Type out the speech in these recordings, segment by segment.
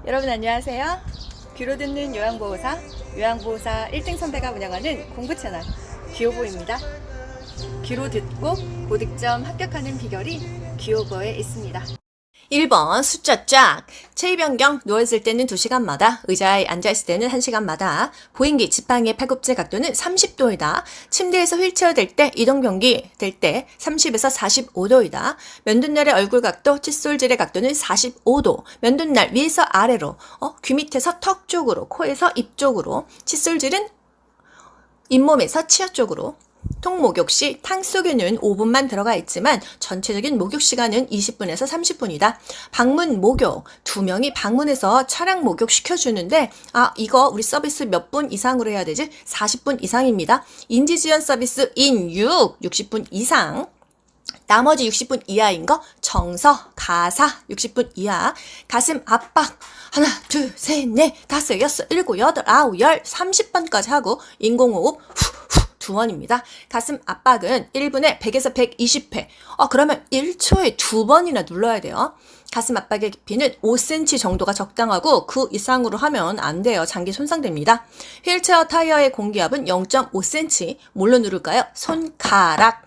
여러분 안녕하세요. 귀로 듣는 요양보호사 1등 선배가 운영하는 공부 채널 귀요보입니다. 귀로 듣고 고득점 합격하는 비결이 귀요보에 있습니다. 1번 숫자 짝. 체위 변경 누워있을 때는 2시간마다, 의자에 앉아있을 때는 1시간마다, 보행기 지팡이의 팔꿈치 각도는 30도이다. 침대에서 휠체어 될 때, 이동변기 될 때 30에서 45도이다. 면둔날의 얼굴 각도, 칫솔질의 각도는 45도. 면둔날 위에서 아래로, 귀 밑에서 턱 쪽으로, 코에서 입 쪽으로, 칫솔질은 잇몸에서 치아 쪽으로. 통목욕 시 탕 속에는 5분만 들어가 있지만 전체적인 목욕 시간은 20분에서 30분이다. 방문 목욕, 2명이 방문해서 차량 목욕 시켜주는데 이거 우리 서비스 몇 분 이상으로 해야 되지? 40분 이상입니다. 인지지원 서비스 인육 60분 이상. 나머지 60분 이하인 거 정서, 가사 60분 이하. 가슴 압박 하나, 둘, 셋, 넷, 다섯, 여섯, 일곱, 여덟, 아홉, 열, 30번까지 하고 인공호흡 후 2번입니다. 가슴 압박은 1분에 100에서 120회. 그러면 1초에 2번이나 눌러야 돼요. 가슴 압박의 깊이는 5cm 정도가 적당하고 그 이상으로 하면 안 돼요. 장기 손상됩니다. 휠체어 타이어의 공기압은 0.5cm. 뭘로 누를까요? 손가락.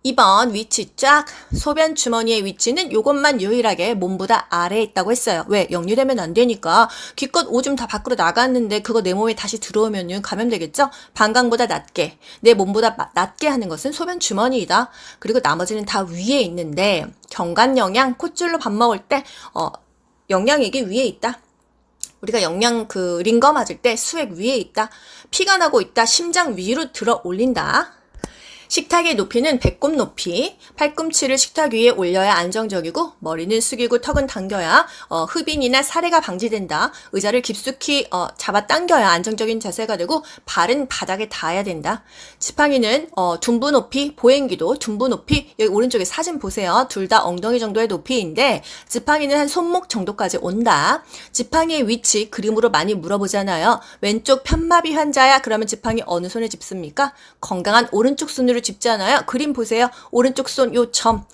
2번 위치 쫙. 소변 주머니의 위치는 요것만 유일하게 몸보다 아래에 있다고 했어요. 왜? 역류되면 안 되니까. 기껏 오줌 다 밖으로 나갔는데 그거 내 몸에 다시 들어오면 감염되겠죠? 방광보다 낮게, 내 몸보다 낮게 하는 것은 소변 주머니이다. 그리고 나머지는 다 위에 있는데 경관 영양, 콧줄로 밥 먹을 때 영양액이 위에 있다. 우리가 링거 맞을 때 수액 위에 있다. 피가 나고 있다. 심장 위로 들어 올린다. 식탁의 높이는 배꼽 높이, 팔꿈치를 식탁 위에 올려야 안정적이고 머리는 숙이고 턱은 당겨야 흡인이나 사례가 방지된다. 의자를 깊숙이 잡아 당겨야 안정적인 자세가 되고 발은 바닥에 닿아야 된다. 지팡이는 둔부 높이, 보행기도 둔부 높이, 여기 오른쪽에 사진 보세요. 둘 다 엉덩이 정도의 높이인데 지팡이는 한 손목 정도까지 온다. 지팡이의 위치 그림으로 많이 물어보잖아요. 왼쪽 편마비 환자야 그러면 지팡이 어느 손에 짚습니까? 건강한 오른쪽 손으로 짚잖아요. 그림 보세요. 오른쪽 손 요 점,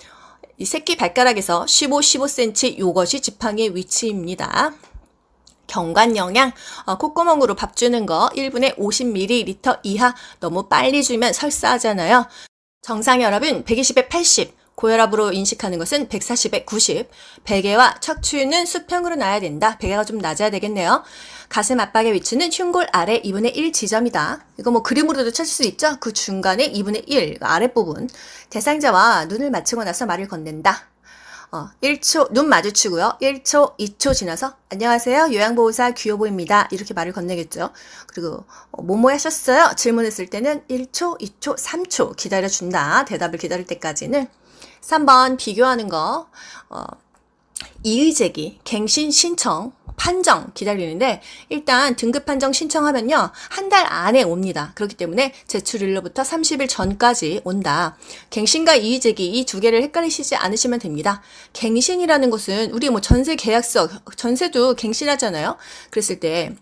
이 새끼 발가락에서 15cm 요것이 지팡이의 위치입니다. 경관 영양, 콧구멍으로 밥 주는 거 1분에 50ml 이하. 너무 빨리 주면 설사하잖아요. 정상 혈압은 120에 80, 고혈압으로 인식하는 것은 140에 90. 베개와 척추는 수평으로 놔야 된다. 베개가 좀 낮아야 되겠네요. 가슴 압박의 위치는 흉골 아래 2분의 1 지점이다. 이거 그림으로도 찾을 수 있죠? 그 중간에 2분의 1, 아랫부분. 대상자와 눈을 맞추고 나서 말을 건넨다. 1초, 눈 마주치고요. 1초, 2초 지나서 안녕하세요. 요양보호사 귀요보입니다. 이렇게 말을 건네겠죠. 그리고 뭐뭐 하셨어요? 질문했을 때는 1초, 2초, 3초 기다려준다. 대답을 기다릴 때까지는. 3번 비교하는 거. 이의제기, 갱신 신청, 판정 기다리는데 일단 등급 판정 신청하면요. 한 달 안에 옵니다. 그렇기 때문에 제출일로부터 30일 전까지 온다. 갱신과 이의제기 이 두 개를 헷갈리시지 않으시면 됩니다. 갱신이라는 것은 우리 전세 계약서, 전세도 갱신하잖아요. 그랬을 때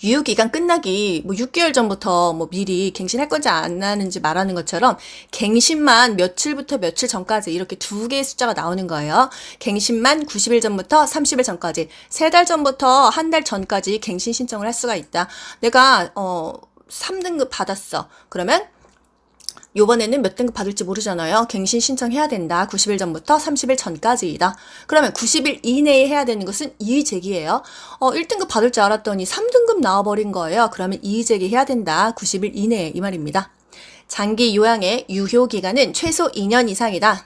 유효기간 끝나기 6개월 전부터 미리 갱신할 건지 안 하는지 말하는 것처럼 갱신만 며칠부터 며칠 전까지 이렇게 두 개의 숫자가 나오는 거예요. 갱신만 90일 전부터 30일 전까지, 3달 전부터 한 달 전까지 갱신 신청을 할 수가 있다. 내가 3등급 받았어. 그러면 요번에는 몇 등급 받을지 모르잖아요. 갱신 신청해야 된다. 90일 전부터 30일 전까지이다. 그러면 90일 이내에 해야 되는 것은 이의제기예요. 1등급 받을 줄 알았더니 3등급 나와버린 거예요. 그러면 이의제기 해야 된다. 90일 이내에 이 말입니다. 장기 요양의 유효기간은 최소 2년 이상이다.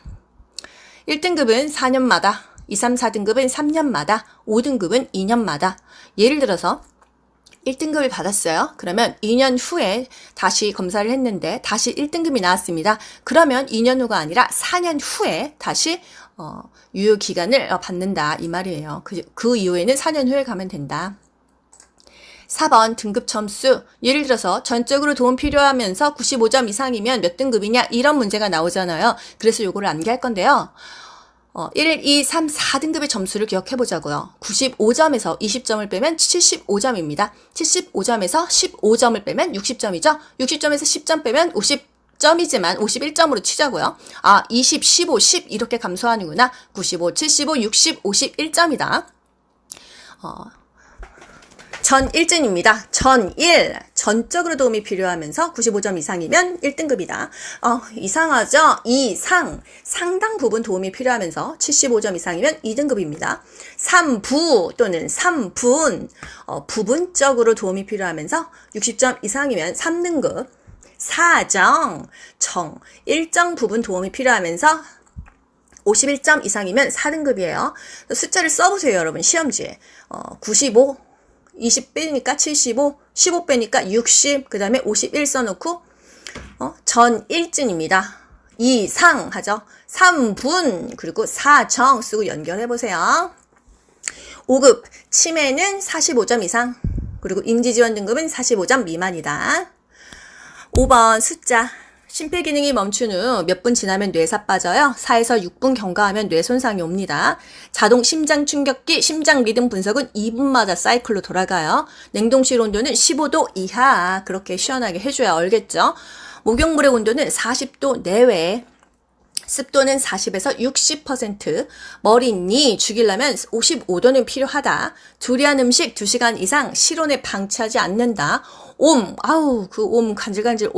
1등급은 4년마다, 2, 3, 4등급은 3년마다, 5등급은 2년마다. 예를 들어서 1등급을 받았어요. 그러면 2년 후에 다시 검사를 했는데 다시 1등급이 나왔습니다. 그러면 2년 후가 아니라 4년 후에 다시 유효기간을 받는다 이 말이에요. 그 이후에는 4년 후에 가면 된다. 4번 등급 점수. 예를 들어서 전적으로 도움 필요하면서 95점 이상이면 몇 등급이냐 이런 문제가 나오잖아요. 그래서 요거를 암기할 건데요. 1, 2, 3, 4등급의 점수를 기억해 보자고요. 95점에서 20점을 빼면 75점입니다. 75점에서 15점을 빼면 60점이죠. 60점에서 10점 빼면 50점이지만 51점으로 치자고요. 20, 15, 10 이렇게 감소하는구나. 95, 75, 60, 51점이다. 전일진입니다. 전적으로 도움이 필요하면서 95점 이상이면 1등급이다. 이상하죠? 상당 부분 도움이 필요하면서 75점 이상이면 2등급입니다. 삼부 또는 삼분, 부분적으로 도움이 필요하면서 60점 이상이면 3등급. 일정 부분 도움이 필요하면서 51점 이상이면 4등급이에요. 숫자를 써보세요, 여러분. 시험지에. 95, 20 빼니까 75, 15 빼니까 60, 그 다음에 51 써놓고, 전일진입니다. 이상 하죠. 3분, 그리고 4정 쓰고 연결해보세요. 5급, 치매는 45점 이상, 그리고 인지지원 등급은 45점 미만이다. 5번 숫자. 심폐기능이 멈춘 후 몇 분 지나면 뇌사 빠져요. 4에서 6분 경과하면 뇌 손상이 옵니다. 자동 심장 충격기, 심장 리듬 분석은 2분마다 사이클로 돌아가요. 냉동실 온도는 15도 이하. 그렇게 시원하게 해줘야 알겠죠? 목욕물의 온도는 40도 내외. 습도는 40에서 60%. 머리니 죽이려면 55도는 필요하다. 조리한 음식 2시간 이상 실온에 방치하지 않는다. 그 간질간질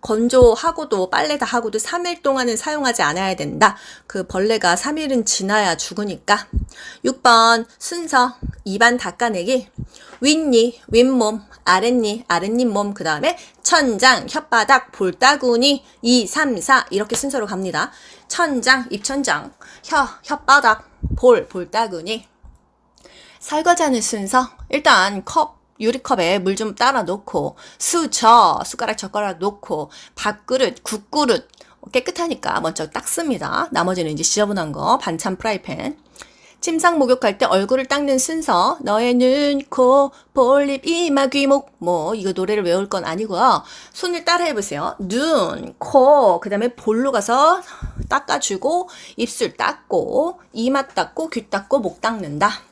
건조하고도 빨래 다 하고도 3일 동안은 사용하지 않아야 된다. 그 벌레가 3일은 지나야 죽으니까. 6번 순서. 입안 닦아내기. 윗니, 윗몸, 아랫니, 아랫니몸, 그 다음에 천장, 혓바닥, 볼따구니, 2, 3, 4 이렇게 순서로 갑니다. 천장, 입천장, 혓바닥, 볼따구니. 설거지하는 순서. 일단 유리컵에 물 좀 따라 놓고, 숟가락, 젓가락 놓고, 밥그릇, 국그릇 깨끗하니까 먼저 닦습니다. 나머지는 이제 지저분한 거, 반찬 프라이팬. 침상 목욕할 때 얼굴을 닦는 순서. 너의 눈, 코, 볼립, 이마, 귀목. 이거 노래를 외울 건 아니고요. 손을 따라 해보세요. 눈, 코, 그 다음에 볼로 가서 닦아주고, 입술 닦고, 이마 닦고, 귀 닦고, 목 닦는다.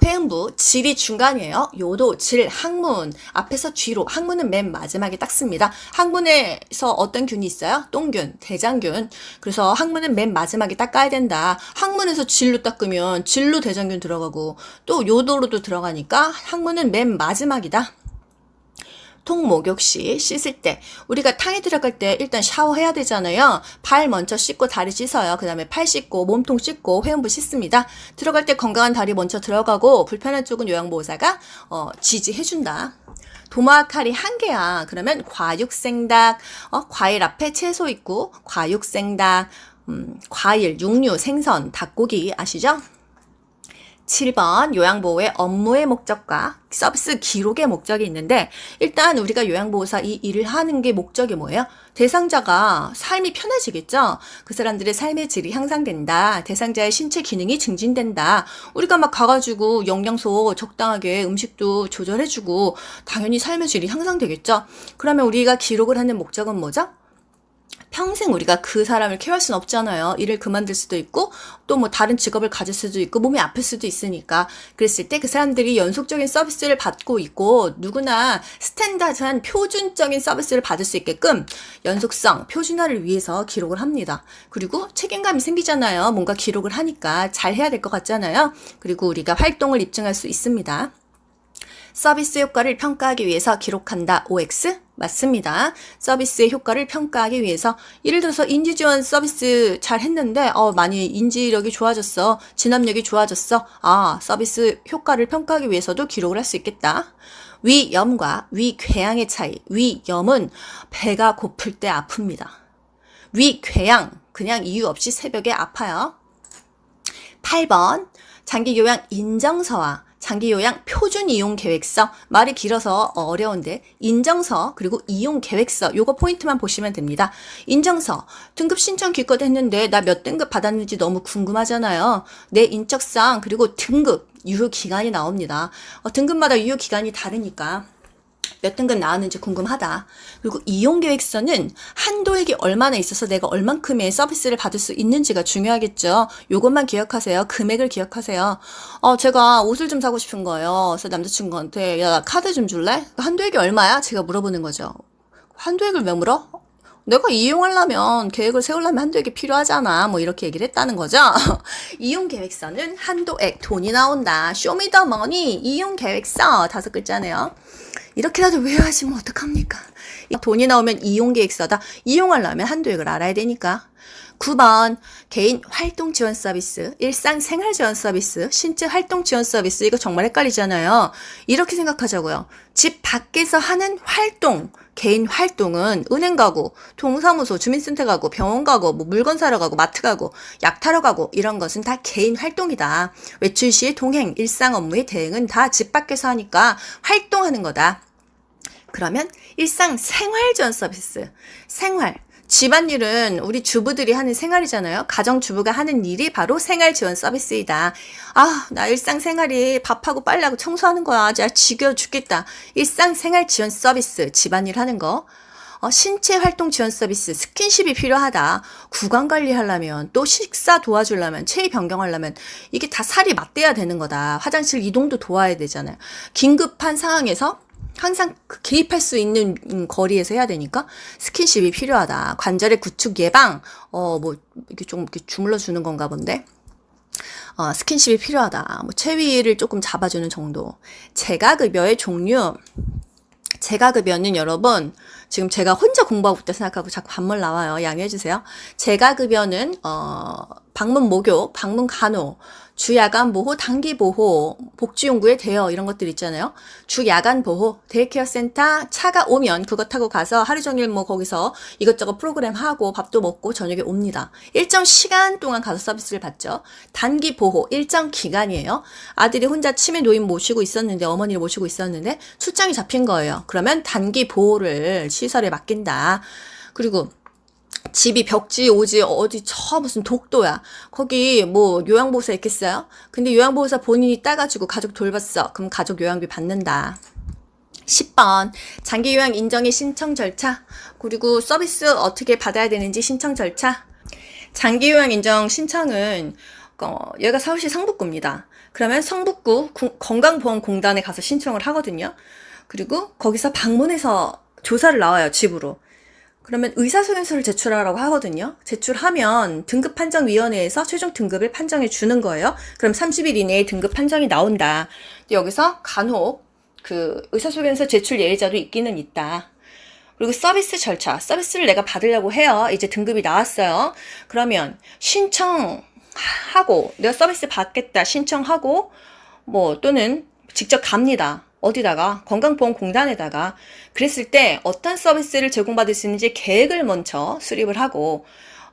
회음부, 질이 중간이에요. 요도, 질, 항문, 앞에서 뒤로, 항문은 맨 마지막에 닦습니다. 항문에서 어떤 균이 있어요? 똥균, 대장균. 그래서 항문은 맨 마지막에 닦아야 된다. 항문에서 질로 닦으면 질로 대장균 들어가고 또 요도로도 들어가니까 항문은 맨 마지막이다. 통목욕 시 씻을 때 우리가 탕에 들어갈 때 일단 샤워해야 되잖아요. 발 먼저 씻고 다리 씻어요. 그 다음에 팔 씻고 몸통 씻고 회음부 씻습니다. 들어갈 때 건강한 다리 먼저 들어가고 불편한 쪽은 요양보호사가 지지해준다. 도마 칼이 1개야. 그러면 과육생닭, 과일 앞에 채소 있고 과육생닭, 과일, 육류, 생선, 닭고기 아시죠? 7번 요양보호의 업무의 목적과 서비스 기록의 목적이 있는데 일단 우리가 요양보호사 이 일을 하는 게 목적이 뭐예요? 대상자가 삶이 편해지겠죠? 그 사람들의 삶의 질이 향상된다. 대상자의 신체 기능이 증진된다. 우리가 막 가가지고 영양소 적당하게 음식도 조절해주고 당연히 삶의 질이 향상되겠죠? 그러면 우리가 기록을 하는 목적은 뭐죠? 평생 우리가 그 사람을 케어할 수는 없잖아요. 일을 그만둘 수도 있고 또 다른 직업을 가질 수도 있고 몸이 아플 수도 있으니까 그랬을 때 그 사람들이 연속적인 서비스를 받고 있고 누구나 스탠다드한 표준적인 서비스를 받을 수 있게끔 연속성, 표준화를 위해서 기록을 합니다. 그리고 책임감이 생기잖아요. 뭔가 기록을 하니까 잘 해야 될 것 같잖아요. 그리고 우리가 활동을 입증할 수 있습니다. 서비스 효과를 평가하기 위해서 기록한다. OX? 맞습니다. 서비스의 효과를 평가하기 위해서 예를 들어서 인지지원 서비스 잘 했는데 많이 인지력이 좋아졌어. 진압력이 좋아졌어. 서비스 효과를 평가하기 위해서도 기록을 할 수 있겠다. 위염과 위궤양의 차이. 위염은 배가 고플 때 아픕니다. 위궤양 그냥 이유 없이 새벽에 아파요. 8번 장기요양 인정서와 장기요양 표준 이용 계획서. 말이 길어서 어려운데 인정서 그리고 이용 계획서 요거 포인트만 보시면 됩니다. 인정서 등급 신청 기껏 했는데 나 몇 등급 받았는지 너무 궁금하잖아요. 내 인적사항 그리고 등급 유효기간이 나옵니다. 등급마다 유효기간이 다르니까 몇 등급 나왔는지 궁금하다. 그리고 이용계획서는 한도액이 얼마나 있어서 내가 얼만큼의 서비스를 받을 수 있는지가 중요하겠죠. 요것만 기억하세요. 금액을 기억하세요. 제가 옷을 좀 사고 싶은 거예요. 그래서 남자친구한테 야, 나 카드 좀 줄래? 한도액이 얼마야? 제가 물어보는 거죠. 한도액을 왜 물어? 내가 이용하려면 계획을 세우려면 한도액이 필요하잖아. 뭐 이렇게 얘기를 했다는 거죠. 이용 계획서는 한도액 돈이 나온다. 쇼미더머니 이용 계획서 5글자네요. 이렇게라도 외워하시면 어떡합니까? 돈이 나오면 이용 계획서다. 이용하려면 한도액을 알아야 되니까. 9번 개인 활동 지원 서비스, 일상 생활 지원 서비스, 신체 활동 지원 서비스. 이거 정말 헷갈리잖아요. 이렇게 생각하자고요. 집 밖에서 하는 활동, 개인 활동은 은행 가고, 동사무소, 주민센터 가고, 병원 가고, 뭐 물건 사러 가고, 마트 가고, 약 타러 가고, 이런 것은 다 개인 활동이다. 외출 시의 동행, 일상 업무의 대응은 다 집 밖에서 하니까 활동하는 거다. 그러면 일상 생활 지원 서비스, 생활. 집안일은 우리 주부들이 하는 생활이잖아요. 가정주부가 하는 일이 바로 생활 지원 서비스이다. 아, 나 일상생활이 밥하고 빨래하고 청소하는 거야. 진짜 지겨워 죽겠다. 일상생활 지원 서비스, 집안일 하는 거. 신체 활동 지원 서비스, 스킨십이 필요하다. 구강 관리하려면, 또 식사 도와주려면, 체위 변경하려면, 이게 다 살이 맞대야 되는 거다. 화장실 이동도 도와야 되잖아요. 긴급한 상황에서 항상 개입할 수 있는 거리에서 해야 되니까 스킨십이 필요하다. 관절의 구축 예방, 이렇게 좀 이렇게 주물러 주는 건가 본데. 스킨십이 필요하다. 뭐 체위를 조금 잡아주는 정도. 재가급여의 종류. 재가급여는 여러분, 지금 제가 혼자 공부하고 있다 생각하고 자꾸 반말 나와요. 양해해주세요. 재가급여는, 방문 목욕, 방문 간호, 주야간 보호, 단기 보호, 복지용구에 대여 이런 것들 있잖아요. 주야간 보호, 데이케어 센터 차가 오면 그거 타고 가서 하루 종일 뭐 거기서 이것저것 프로그램 하고 밥도 먹고 저녁에 옵니다. 일정 시간 동안 가서 서비스를 받죠. 단기 보호, 일정 기간이에요. 아들이 혼자 치매 노인 모시고 있었는데, 어머니를 모시고 있었는데 출장이 잡힌 거예요. 그러면 단기 보호를 시설에 맡긴다. 그리고 집이 벽지 오지 어디 저 무슨 독도야. 거기 뭐 요양보호사 있겠어요? 근데 요양보호사 본인이 따가지고 가족 돌봤어. 그럼 가족 요양비 받는다. 10번 장기 요양 인정의 신청 절차. 그리고 서비스 어떻게 받아야 되는지 신청 절차. 장기 요양 인정 신청은 여기가 서울시 성북구입니다. 그러면 성북구 건강보험공단에 가서 신청을 하거든요. 그리고 거기서 방문해서 조사를 나와요, 집으로. 그러면 의사소견서를 제출하라고 하거든요. 제출하면 등급판정위원회에서 최종 등급을 판정해 주는 거예요. 그럼 30일 이내에 등급 판정이 나온다. 여기서 간혹 그 의사소견서 제출 예외자도 있기는 있다. 그리고 서비스 절차. 서비스를 내가 받으려고 해요. 이제 등급이 나왔어요. 그러면 신청하고 내가 서비스 받겠다 신청하고 뭐 또는 직접 갑니다. 어디다가? 건강보험공단에다가. 그랬을 때 어떤 서비스를 제공받을 수 있는지 계획을 먼저 수립을 하고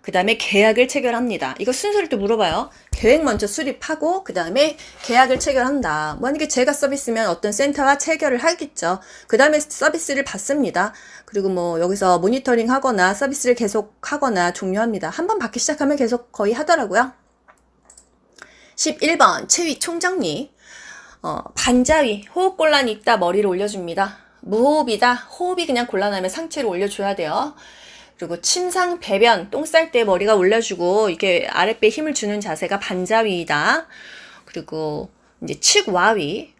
그 다음에 계약을 체결합니다. 이거 순서를 또 물어봐요. 계획 먼저 수립하고 그 다음에 계약을 체결한다. 만약에 제가 서비스면 어떤 센터가 체결을 하겠죠. 그 다음에 서비스를 받습니다. 그리고 뭐 여기서 모니터링 하거나 서비스를 계속 하거나 종료합니다. 한번 받기 시작하면 계속 거의 하더라고요. 11번 체위 총정리. 반자위, 호흡곤란이 있다 머리를 올려줍니다. 무호흡이다, 호흡이 그냥 곤란하면 상체를 올려줘야 돼요. 그리고 침상, 배변, 똥 쌀 때 머리가 올려주고 이게 아랫배에 힘을 주는 자세가 반자위이다. 그리고 이제 측와위,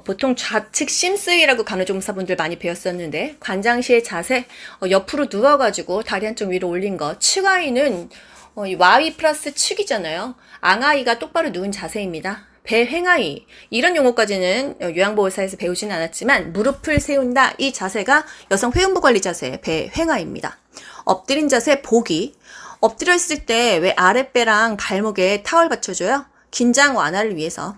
보통 좌측 심스위라고 간호조무사분들 많이 배웠었는데 관장시의 자세, 옆으로 누워가지고 다리 한쪽 위로 올린 거. 측와위는 와위 플러스 측이잖아요. 앙하위가 똑바로 누운 자세입니다. 배횡하위 이런 용어까지는 요양보호사에서 배우지는 않았지만 무릎을 세운다 이 자세가 여성 회음부관리 자세 배횡하위입니다. 엎드린 자세 보기. 엎드려 있을 때 왜 아랫배랑 발목에 타월 받쳐줘요? 긴장 완화를 위해서.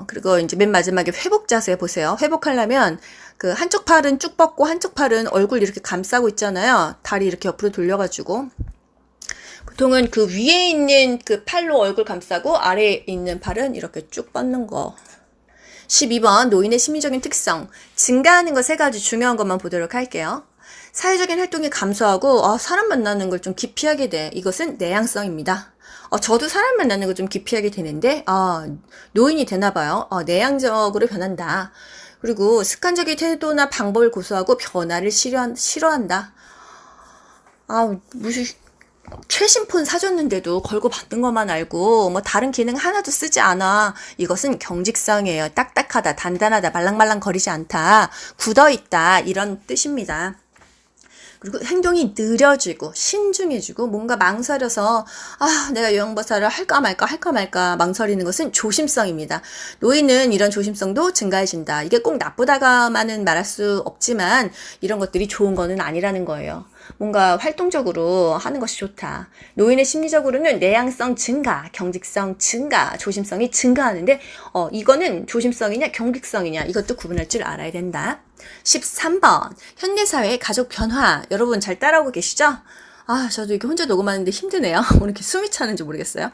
그리고 이제 맨 마지막에 회복 자세 보세요. 회복하려면 그 한쪽 팔은 쭉 뻗고 한쪽 팔은 얼굴 이렇게 감싸고 있잖아요. 다리 이렇게 옆으로 돌려가지고. 보통은 그 위에 있는 그 팔로 얼굴 감싸고 아래에 있는 팔은 이렇게 쭉 뻗는 거. 12번 노인의 심리적인 특성. 증가하는 거 3가지 중요한 것만 보도록 할게요. 사회적인 활동이 감소하고 사람 만나는 걸 좀 기피하게 돼. 이것은 내향성입니다. 저도 사람 만나는 걸 좀 기피하게 되는데 노인이 되나 봐요. 내향적으로 변한다. 그리고 습관적인 태도나 방법을 고수하고 변화를 싫어한다. 무슨 최신 폰 사줬는데도 걸고 받는 것만 알고 뭐 다른 기능 하나도 쓰지 않아. 이것은 경직성이에요. 딱딱하다, 단단하다, 말랑말랑 거리지 않다, 굳어있다 이런 뜻입니다. 그리고 행동이 느려지고 신중해지고 뭔가 망설여서 내가 요양보호사를 할까 말까 망설이는 것은 조심성입니다. 노인은 이런 조심성도 증가해진다. 이게 꼭 나쁘다가만은 말할 수 없지만 이런 것들이 좋은 거는 아니라는 거예요. 뭔가 활동적으로 하는 것이 좋다. 노인의 심리적으로는 내향성 증가, 경직성 증가, 조심성이 증가하는데 이거는 조심성이냐 경직성이냐 이것도 구분할 줄 알아야 된다. 13번 현대사회의 가족 변화. 여러분 잘 따라오고 계시죠? 저도 이렇게 혼자 녹음하는데 힘드네요. 오늘 이렇게 숨이 차는지 모르겠어요.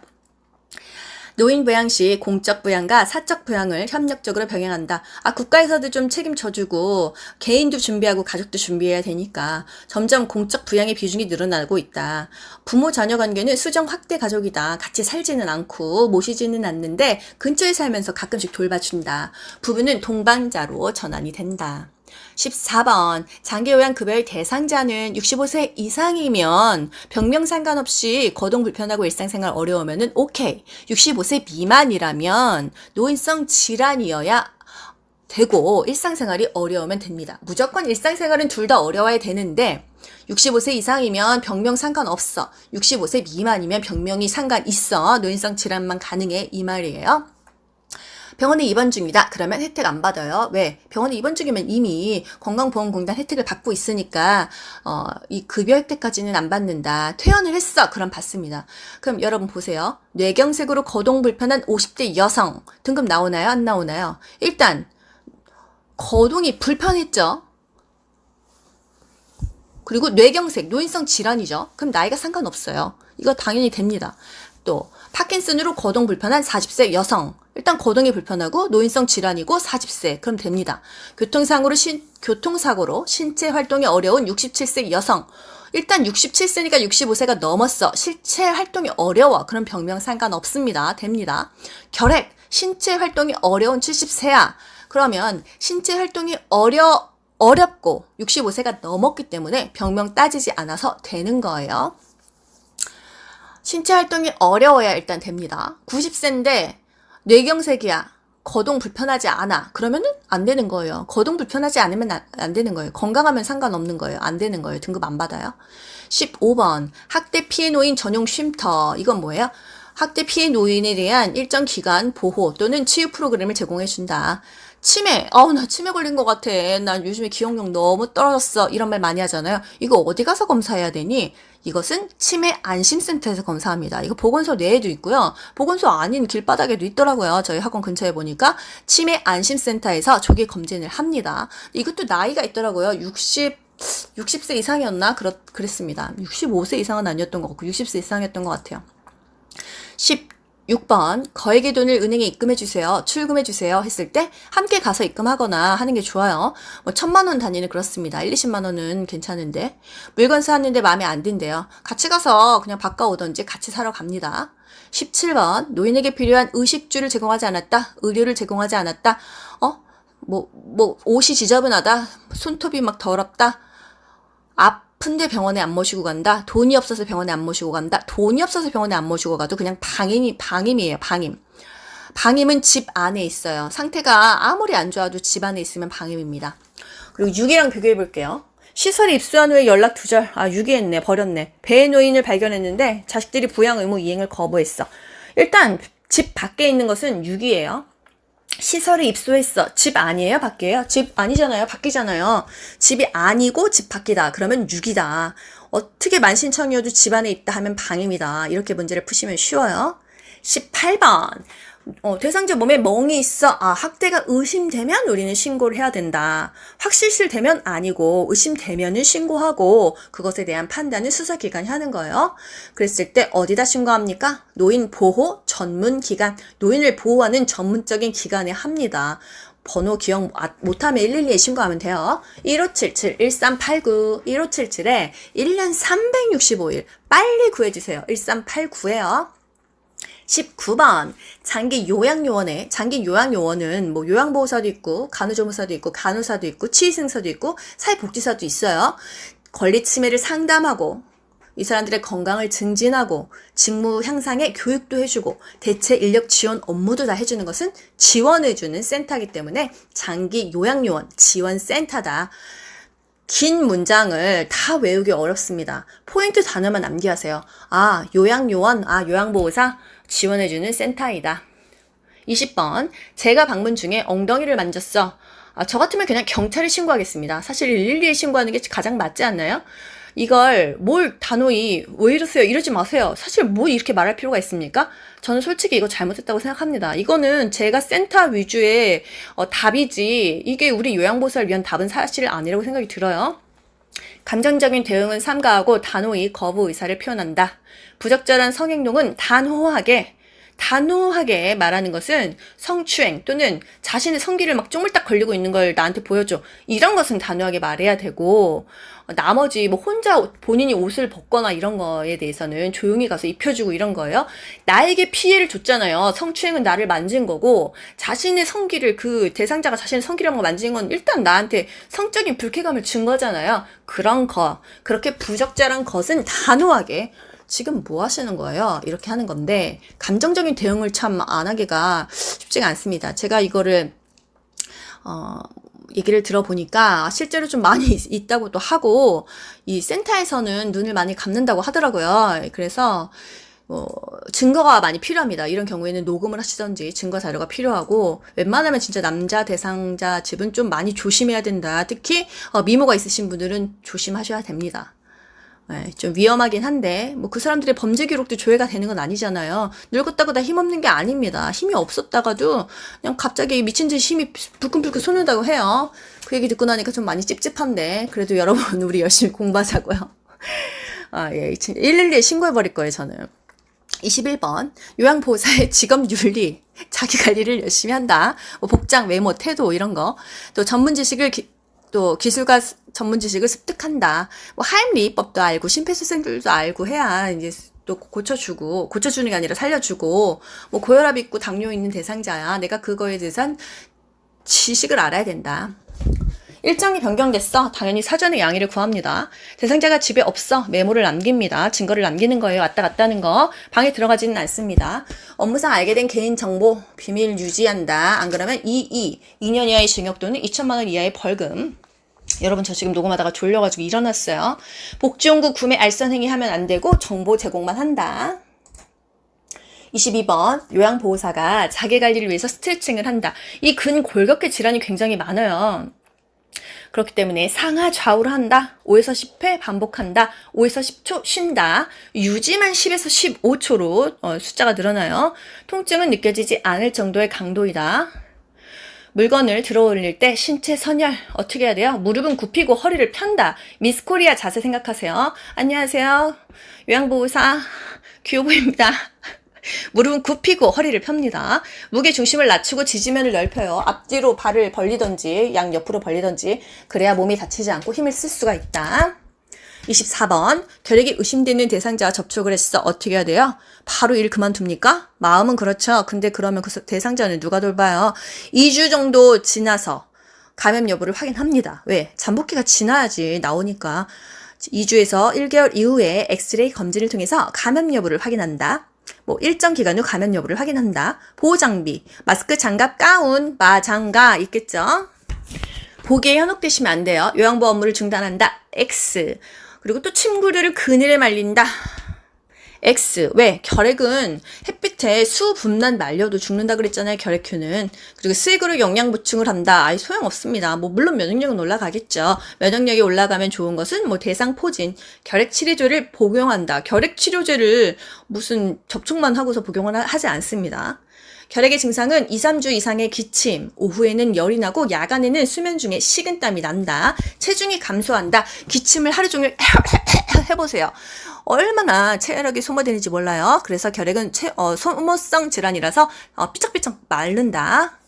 노인 부양 시 공적 부양과 사적 부양을 협력적으로 병행한다. 국가에서도 좀 책임져주고 개인도 준비하고 가족도 준비해야 되니까 점점 공적 부양의 비중이 늘어나고 있다. 부모 자녀 관계는 수정 확대 가족이다. 같이 살지는 않고 모시지는 않는데 근처에 살면서 가끔씩 돌봐준다. 부부는 동반자로 전환이 된다. 14번 장기요양급여의 대상자는 65세 이상이면 병명 상관없이 거동 불편하고 일상생활 어려우면은 오케이. 65세 미만이라면 노인성 질환이어야 되고 일상생활이 어려우면 됩니다. 무조건 일상생활은 둘 다 어려워야 되는데 65세 이상이면 병명 상관없어. 65세 미만이면 병명이 상관있어. 노인성 질환만 가능해 이 말이에요. 병원에 입원 중이다. 그러면 혜택 안 받아요. 왜? 병원에 입원 중이면 이미 건강보험공단 혜택을 받고 있으니까 이 급여 혜택까지는 안 받는다. 퇴원을 했어. 그럼 받습니다. 그럼 여러분 보세요. 뇌경색으로 거동 불편한 50대 여성 등급 나오나요? 안 나오나요? 일단 거동이 불편했죠. 그리고 뇌경색, 노인성 질환이죠. 그럼 나이가 상관없어요. 이거 당연히 됩니다. 또 파킨슨으로 거동 불편한 40세 여성. 일단 거동이 불편하고 노인성 질환이고 40세. 그럼 됩니다. 교통사고로 신체 활동이 어려운 67세 여성. 일단 67세니까 65세가 넘었어. 신체 활동이 어려워. 그럼 병명 상관없습니다. 됩니다. 결핵. 신체 활동이 어려운 70세야. 그러면 신체 활동이 어렵고 65세가 넘었기 때문에 병명 따지지 않아서 되는 거예요. 신체 활동이 어려워야 일단 됩니다. 90세인데 뇌경색이야. 거동 불편하지 않아. 그러면은 안 되는 거예요. 거동 불편하지 않으면 안 되는 거예요. 건강하면 상관없는 거예요. 안 되는 거예요. 등급 안 받아요. 15번 학대 피해 노인 전용 쉼터. 이건 뭐예요? 학대 피해 노인에 대한 일정 기간 보호 또는 치유 프로그램을 제공해 준다. 치매. 나 치매 걸린 것 같아. 난 요즘에 기억력 너무 떨어졌어. 이런 말 많이 하잖아요. 이거 어디 가서 검사해야 되니? 이것은 치매 안심센터에서 검사합니다. 이거 보건소 내에도 있고요. 보건소 아닌 길바닥에도 있더라고요. 저희 학원 근처에 보니까 치매 안심센터에서 조기 검진을 합니다. 이것도 나이가 있더라고요. 60세 이상이었나? 그랬습니다. 65세 이상은 아니었던 것 같고 60세 이상이었던 것 같아요. 16번 거액의 돈을 은행에 입금해주세요. 출금해주세요. 했을 때 함께 가서 입금하거나 하는 게 좋아요. 1,000만 원 단위는 그렇습니다. 1, 20만 원은 괜찮은데 물건 사왔는데 마음에 안 든대요. 같이 가서 그냥 바꿔오던지 같이 사러 갑니다. 17번 노인에게 필요한 의식주를 제공하지 않았다. 의료를 제공하지 않았다. 옷이 지저분하다. 손톱이 막 더럽다. 아픈데 병원에 안 모시고 간다. 돈이 없어서 병원에 안 모시고 간다. 돈이 없어서 병원에 안 모시고 가도 그냥 방임이에요. 방임. 방임은 집 안에 있어요. 상태가 아무리 안 좋아도 집 안에 있으면 방임입니다. 그리고 6이랑 비교해 볼게요. 시설에 입소한 후에 연락 두절. 유기했네. 버렸네. 배의 노인을 발견했는데 자식들이 부양 의무 이행을 거부했어. 일단 집 밖에 있는 것은 6이에요. 시설에 입소했어. 집 아니에요? 밖이에요? 집 아니잖아요. 밖이잖아요. 집이 아니고 집 밖이다. 그러면 6이다. 어떻게 만신창이어도 집 안에 있다 하면 방임이다. 이렇게 문제를 푸시면 쉬워요. 18번. 대상자 몸에 멍이 있어. 학대가 의심되면 우리는 신고를 해야 된다. 확실시되면 아니고 의심되면은 신고하고 그것에 대한 판단은 수사기관이 하는 거예요. 그랬을 때 어디다 신고합니까? 노인보호 전문기관. 노인을 보호하는 전문적인 기관에 합니다. 번호 기억 못하면 112에 신고하면 돼요. 1577-1389 1577에 1년 365일 빨리 구해주세요. 1389에요. 19번 장기 요양요원은 요양보호사도 있고 간호조무사도 있고 간호사도 있고 치의승사도 있고 사회복지사도 있어요. 권리침해를 상담하고 이 사람들의 건강을 증진하고 직무 향상에 교육도 해주고 대체 인력 지원 업무도 다 해주는 것은 지원해주는 센터이기 때문에 장기 요양요원 지원센터다. 긴 문장을 다 외우기 어렵습니다. 포인트 단어만 남기하세요. 아, 요양요원, 요양보호사 지원해주는 센터이다. 20번, 제가 방문 중에 엉덩이를 만졌어. 저 같으면 그냥 경찰에 신고하겠습니다. 사실 112에 신고하는 게 가장 맞지 않나요? 이걸 뭘 단호히 왜 이러세요? 이러지 마세요. 사실 뭐 이렇게 말할 필요가 있습니까? 저는 솔직히 이거 잘못했다고 생각합니다. 이거는 제가 센터 위주의 답이지 이게 우리 요양보호사를 위한 답은 사실 아니라고 생각이 들어요. 감정적인 대응은 삼가하고 단호히 거부 의사를 표현한다. 부적절한 성행동은 단호하게 말하는 것은 성추행 또는 자신의 성기를 막 쪼물딱 걸리고 있는 걸 나한테 보여줘. 이런 것은 단호하게 말해야 되고, 나머지 뭐 혼자 본인이 옷을 벗거나 이런 거에 대해서는 조용히 가서 입혀주고 이런 거예요. 나에게 피해를 줬잖아요. 성추행은 나를 만진 거고, 자신의 성기를 대상자가 자신의 성기를 한번 만진 건 일단 나한테 성적인 불쾌감을 준 거잖아요. 그렇게 부적절한 것은 단호하게 지금 뭐 하시는 거예요? 이렇게 하는 건데, 감정적인 대응을 참 안 하기가 쉽지가 않습니다. 제가 이거를, 얘기를 들어보니까 실제로 좀 많이 있다고도 하고, 이 센터에서는 눈을 많이 감는다고 하더라고요. 그래서, 증거가 많이 필요합니다. 이런 경우에는 녹음을 하시던지 증거 자료가 필요하고, 웬만하면 진짜 남자 대상자 집은 좀 많이 조심해야 된다. 특히, 미모가 있으신 분들은 조심하셔야 됩니다. 네, 좀 위험하긴 한데 뭐 그 사람들의 범죄 기록도 조회가 되는 건 아니잖아요. 늙었다고 다 힘없는 게 아닙니다. 힘이 없었다가도 그냥 갑자기 미친 듯이 힘이 불끈불끈 솟는다고 해요. 그 얘기 듣고 나니까 좀 많이 찝찝한데 그래도 여러분 우리 열심히 공부하자고요. 112에 신고해버릴 거예요, 저는. 21번, 요양보호사의 직업윤리, 자기 관리를 열심히 한다. 뭐 복장, 외모, 태도 이런 거. 또 전문 지식을 또 기술과 전문 지식을 습득한다. 뭐 하임리법도 알고 심폐소생술도 알고 해야 이제 또 고쳐주는 게 아니라 살려주고, 뭐 고혈압 있고 당뇨 있는 대상자야. 내가 그거에 대해선 지식을 알아야 된다. 일정이 변경됐어. 당연히 사전에 양해를 구합니다. 대상자가 집에 없어. 메모를 남깁니다. 증거를 남기는 거예요. 왔다 갔다 하는 거. 방에 들어가지는 않습니다. 업무상 알게 된 개인정보 비밀 유지한다. 안 그러면 2년 이하의 징역 또는 2천만 원 이하의 벌금. 여러분, 저 지금 녹음하다가 졸려가지고 일어났어요. 복지용구 구매 알선행위 하면 안 되고 정보 제공만 한다. 22번, 요양보호사가 자기관리를 위해서 스트레칭을 한다. 이 근골격계 질환이 굉장히 많아요. 그렇기 때문에 상하 좌우로 한다. 5에서 10회 반복한다. 5에서 10초 쉰다. 유지만 10에서 15초로 숫자가 늘어나요. 통증은 느껴지지 않을 정도의 강도이다. 물건을 들어 올릴 때 신체 선열 어떻게 해야 돼요? 무릎은 굽히고 허리를 편다. 미스코리아 자세 생각하세요. 안녕하세요. 요양보호사 규호보입니다. 무릎은 굽히고 허리를 펴니다. 무게 중심을 낮추고 지지면을 넓혀요. 앞뒤로 발을 벌리던지 양옆으로 벌리던지 그래야 몸이 다치지 않고 힘을 쓸 수가 있다. 24번, 결핵이 의심되는 대상자와 접촉을 했어. 어떻게 해야 돼요? 바로 일 그만둡니까? 마음은 그렇죠. 근데 그러면 그 대상자는 누가 돌봐요? 2주 정도 지나서 감염 여부를 확인합니다. 왜? 잠복기가 지나야지 나오니까. 2주에서 1개월 이후에 엑스레이 검진을 통해서 감염 여부를 확인한다. 뭐 일정 기간 후 감염 여부를 확인한다. 보호장비, 마스크, 장갑, 가운, 마장가 있겠죠? 보기에 현혹되시면 안 돼요. 요양보호 업무를 중단한다. X. 그리고 또 침구류를 그늘에 말린다. X. 왜? 결핵은 햇빛에 수분만 말려도 죽는다 그랬잖아요. 결핵균은. 그리고 스익으로 영양 보충을 한다. 아예 소용없습니다. 뭐 물론 면역력은 올라가겠죠. 면역력이 올라가면 좋은 것은 뭐 대상포진, 결핵치료제를 복용한다. 결핵치료제를 무슨 접촉만 하고서 복용을 하지 않습니다. 결핵의 증상은 2, 3주 이상의 기침, 오후에는 열이 나고 야간에는 수면 중에 식은땀이 난다. 체중이 감소한다. 기침을 하루 종일 해보세요. 얼마나 체력이 소모되는지 몰라요. 그래서 결핵은 소모성 질환이라서 삐쩍삐쩍 마른다.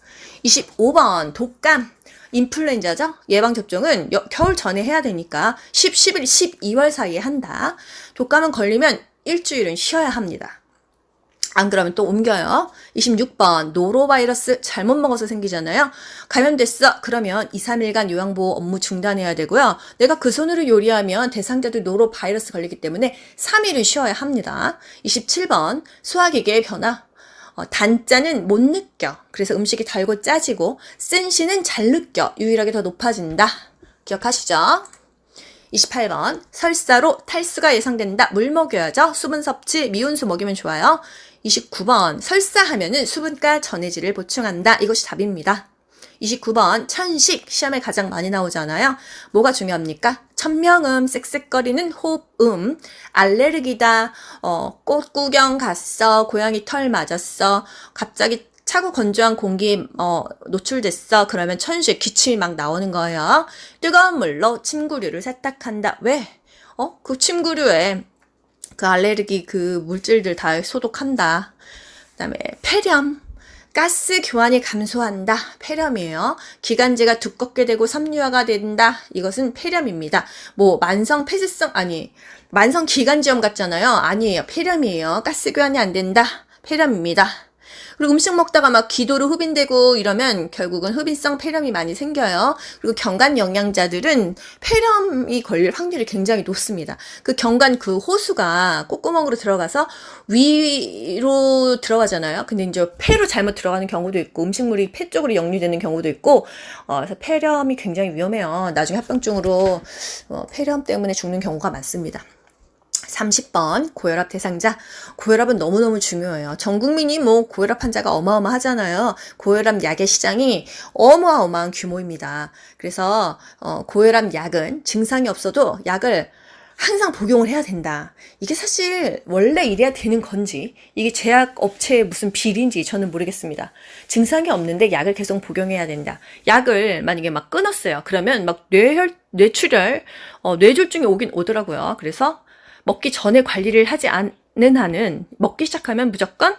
25번 독감. 인플루엔자죠? 예방접종은 겨울 전에 해야 되니까 11일, 12월 사이에 한다. 독감은 걸리면 일주일은 쉬어야 합니다. 안 그러면 또 옮겨요. 26번 노로바이러스 잘못 먹어서 생기잖아요. 감염됐어. 그러면 2, 3일간 요양보호 업무 중단해야 되고요. 내가 그 손으로 요리하면 대상자도 노로바이러스 걸리기 때문에 3일은 쉬어야 합니다. 27번 소화기계의 변화. 단자는 못 느껴. 그래서 음식이 달고 짜지고 센시는 잘 느껴. 유일하게 더 높아진다. 기억하시죠? 28번 설사로 탈수가 예상된다. 물 먹여야죠. 수분 섭취, 미온수 먹이면 좋아요. 29번 설사하면은 수분가 전해질을 보충한다. 이것이 답입니다. 29번 천식 시험에 가장 많이 나오잖아요. 뭐가 중요합니까? 천명음, 쌕쌕거리는 호흡음, 알레르기다, 꽃 구경 갔어, 고양이 털 맞았어, 갑자기 차고 건조한 공기 노출됐어. 그러면 천식, 기침이 막 나오는 거예요. 뜨거운 물로 침구류를 세탁한다. 왜? 그 침구류에 그 알레르기 그 물질들 다 소독한다. 그다음에 폐렴, 가스 교환이 감소한다. 폐렴이에요. 기관지가 두껍게 되고 섬유화가 된다. 이것은 폐렴입니다. 뭐 만성 폐쇄성 만성 기관지염 같잖아요. 아니에요. 폐렴이에요. 가스 교환이 안 된다. 폐렴입니다. 그리고 음식 먹다가 막 기도로 흡인되고 이러면 결국은 흡인성 폐렴이 많이 생겨요. 그리고 경관 영양자들은 폐렴이 걸릴 확률이 굉장히 높습니다. 그 경관 그 호수가 콧구멍으로 들어가서 위로 들어가잖아요. 근데 이제 폐로 잘못 들어가는 경우도 있고 음식물이 폐 쪽으로 역류되는 경우도 있고 그래서 폐렴이 굉장히 위험해요. 나중에 합병증으로 폐렴 때문에 죽는 경우가 많습니다. 30번 고혈압 대상자. 고혈압은 너무너무 중요해요. 전 국민이 뭐 고혈압 환자가 어마어마하잖아요. 고혈압 약의 시장이 어마어마한 규모입니다. 그래서 고혈압 약은 증상이 없어도 약을 항상 복용을 해야 된다. 이게 사실 원래 이래야 되는 건지 이게 제약업체의 무슨 비리인지 저는 모르겠습니다. 증상이 없는데 약을 계속 복용해야 된다. 약을 만약에 막 끊었어요. 그러면 막 뇌출혈, 뇌졸중이 오긴 오더라고요. 그래서 먹기 전에 관리를 하지 않는 한은 먹기 시작하면 무조건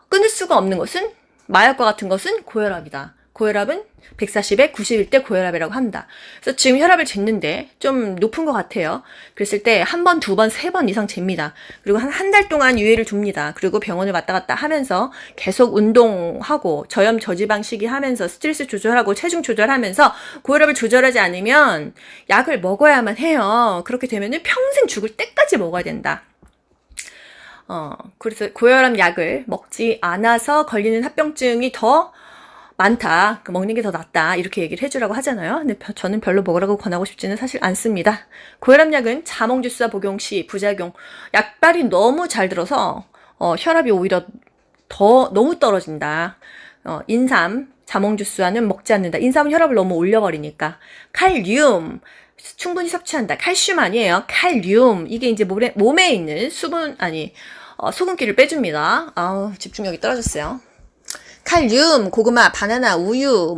끊을 수가 없는 것은 마약과 같은 것은 고혈압이다. 고혈압은 140에 91대 고혈압이라고 한다. 그래서 지금 혈압을 쟀는데 좀 높은 것 같아요. 그랬을 때 한 번, 두 번, 세 번 이상 잽니다. 그리고 한 달 동안 유예를 둡니다. 그리고 병원을 왔다 갔다 하면서 계속 운동하고 저염 저지방 시기 하면서 스트레스 조절하고 체중 조절하면서 고혈압을 조절하지 않으면 약을 먹어야만 해요. 그렇게 되면은 평생 죽을 때까지 먹어야 된다. 그래서 고혈압 약을 먹지 않아서 걸리는 합병증이 더 많다. 먹는 게 더 낫다. 이렇게 얘기를 해주라고 하잖아요. 근데 저는 별로 먹으라고 권하고 싶지는 사실 않습니다. 고혈압약은 자몽주스와 복용 시 부작용. 약발이 너무 잘 들어서 혈압이 오히려 더 너무 떨어진다. 인삼, 자몽주스와는 먹지 않는다. 인삼은 혈압을 너무 올려버리니까. 칼륨. 충분히 섭취한다. 칼슘 아니에요. 칼륨. 이게 이제 몸에 있는 소금기를 빼줍니다. 집중력이 떨어졌어요. 칼륨, 고구마, 바나나, 우유,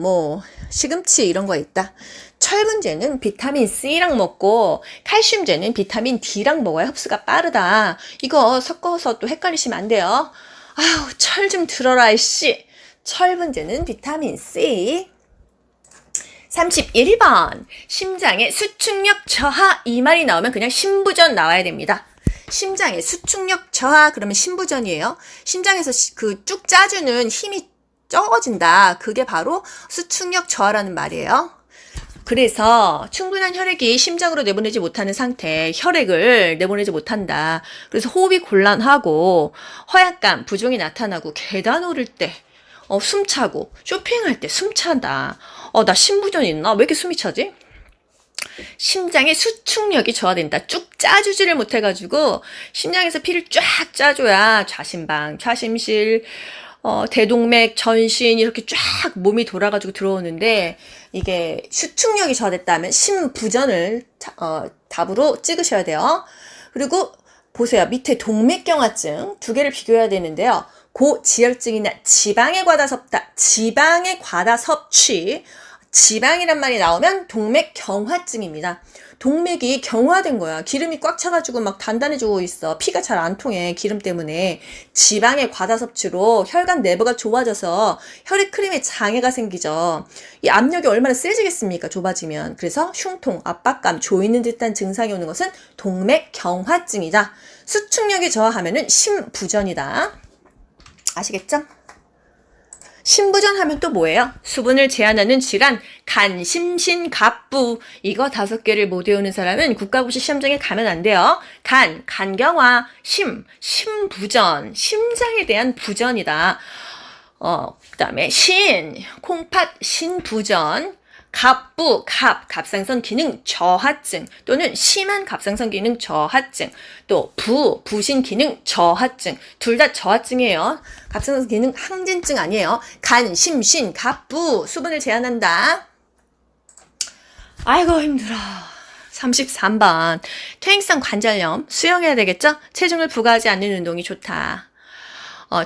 시금치 이런 거 있다. 철분제는 비타민 C랑 먹고 칼슘제는 비타민 D랑 먹어야 흡수가 빠르다. 이거 섞어서 또 헷갈리시면 안 돼요. 철 좀 들어라 이씨. 철분제는 비타민 C. 31번 심장의 수축력 저하 이 말이 나오면 그냥 심부전 나와야 됩니다. 심장의 수축력 저하 그러면 심부전이에요. 심장에서 그 쭉 짜주는 힘이 적어진다. 그게 바로 수축력 저하라는 말이에요. 그래서 충분한 혈액이 심장으로 내보내지 못하는 상태, 혈액을 내보내지 못한다. 그래서 호흡이 곤란하고 허약감, 부종이 나타나고 계단 오를 때 숨차고 쇼핑할 때 숨찬다. 나 심부전 있나? 왜 이렇게 숨이 차지? 심장의 수축력이 저하된다. 쭉 짜주지를 못해가지고 심장에서 피를 쫙 짜줘야 좌심방, 좌심실, 대동맥, 전신 이렇게 쫙 몸이 돌아가지고 들어오는데 이게 수축력이 저하됐다면 심부전을 답으로 찍으셔야 돼요. 그리고 보세요. 밑에 동맥경화증 두 개를 비교해야 되는데요. 고지혈증이나 지방의 과다 섭취, 지방이란 말이 나오면 동맥경화증입니다. 동맥이 경화된 거야. 기름이 꽉 차가지고 막 단단해지고 있어. 피가 잘 안 통해. 기름 때문에. 지방의 과다 섭취로 혈관 내부가 좁아져서 혈액 흐름에 장애가 생기죠. 이 압력이 얼마나 세지겠습니까? 좁아지면. 그래서 흉통, 압박감, 조이는 듯한 증상이 오는 것은 동맥경화증이다. 수축력이 저하하면은 심부전이다. 아시겠죠? 심부전 하면 또 뭐예요? 수분을 제한하는 질환, 간, 심신, 갑부. 이거 5개를 못 외우는 사람은 국가고시 시험장에 가면 안 돼요. 간, 간경화, 심부전, 심장에 대한 부전이다. 그 다음에 콩팥, 신부전. 갑부, 갑상선 기능 저하증 또는 심한 갑상선 기능 저하증, 또 부신 기능 저하증, 둘 다 저하증이에요. 갑상선 기능 항진증 아니에요. 간, 심, 신, 갑부, 수분을 제한한다. 아이고 힘들어. 33번 퇴행성 관절염 수영해야 되겠죠? 체중을 부과하지 않는 운동이 좋다.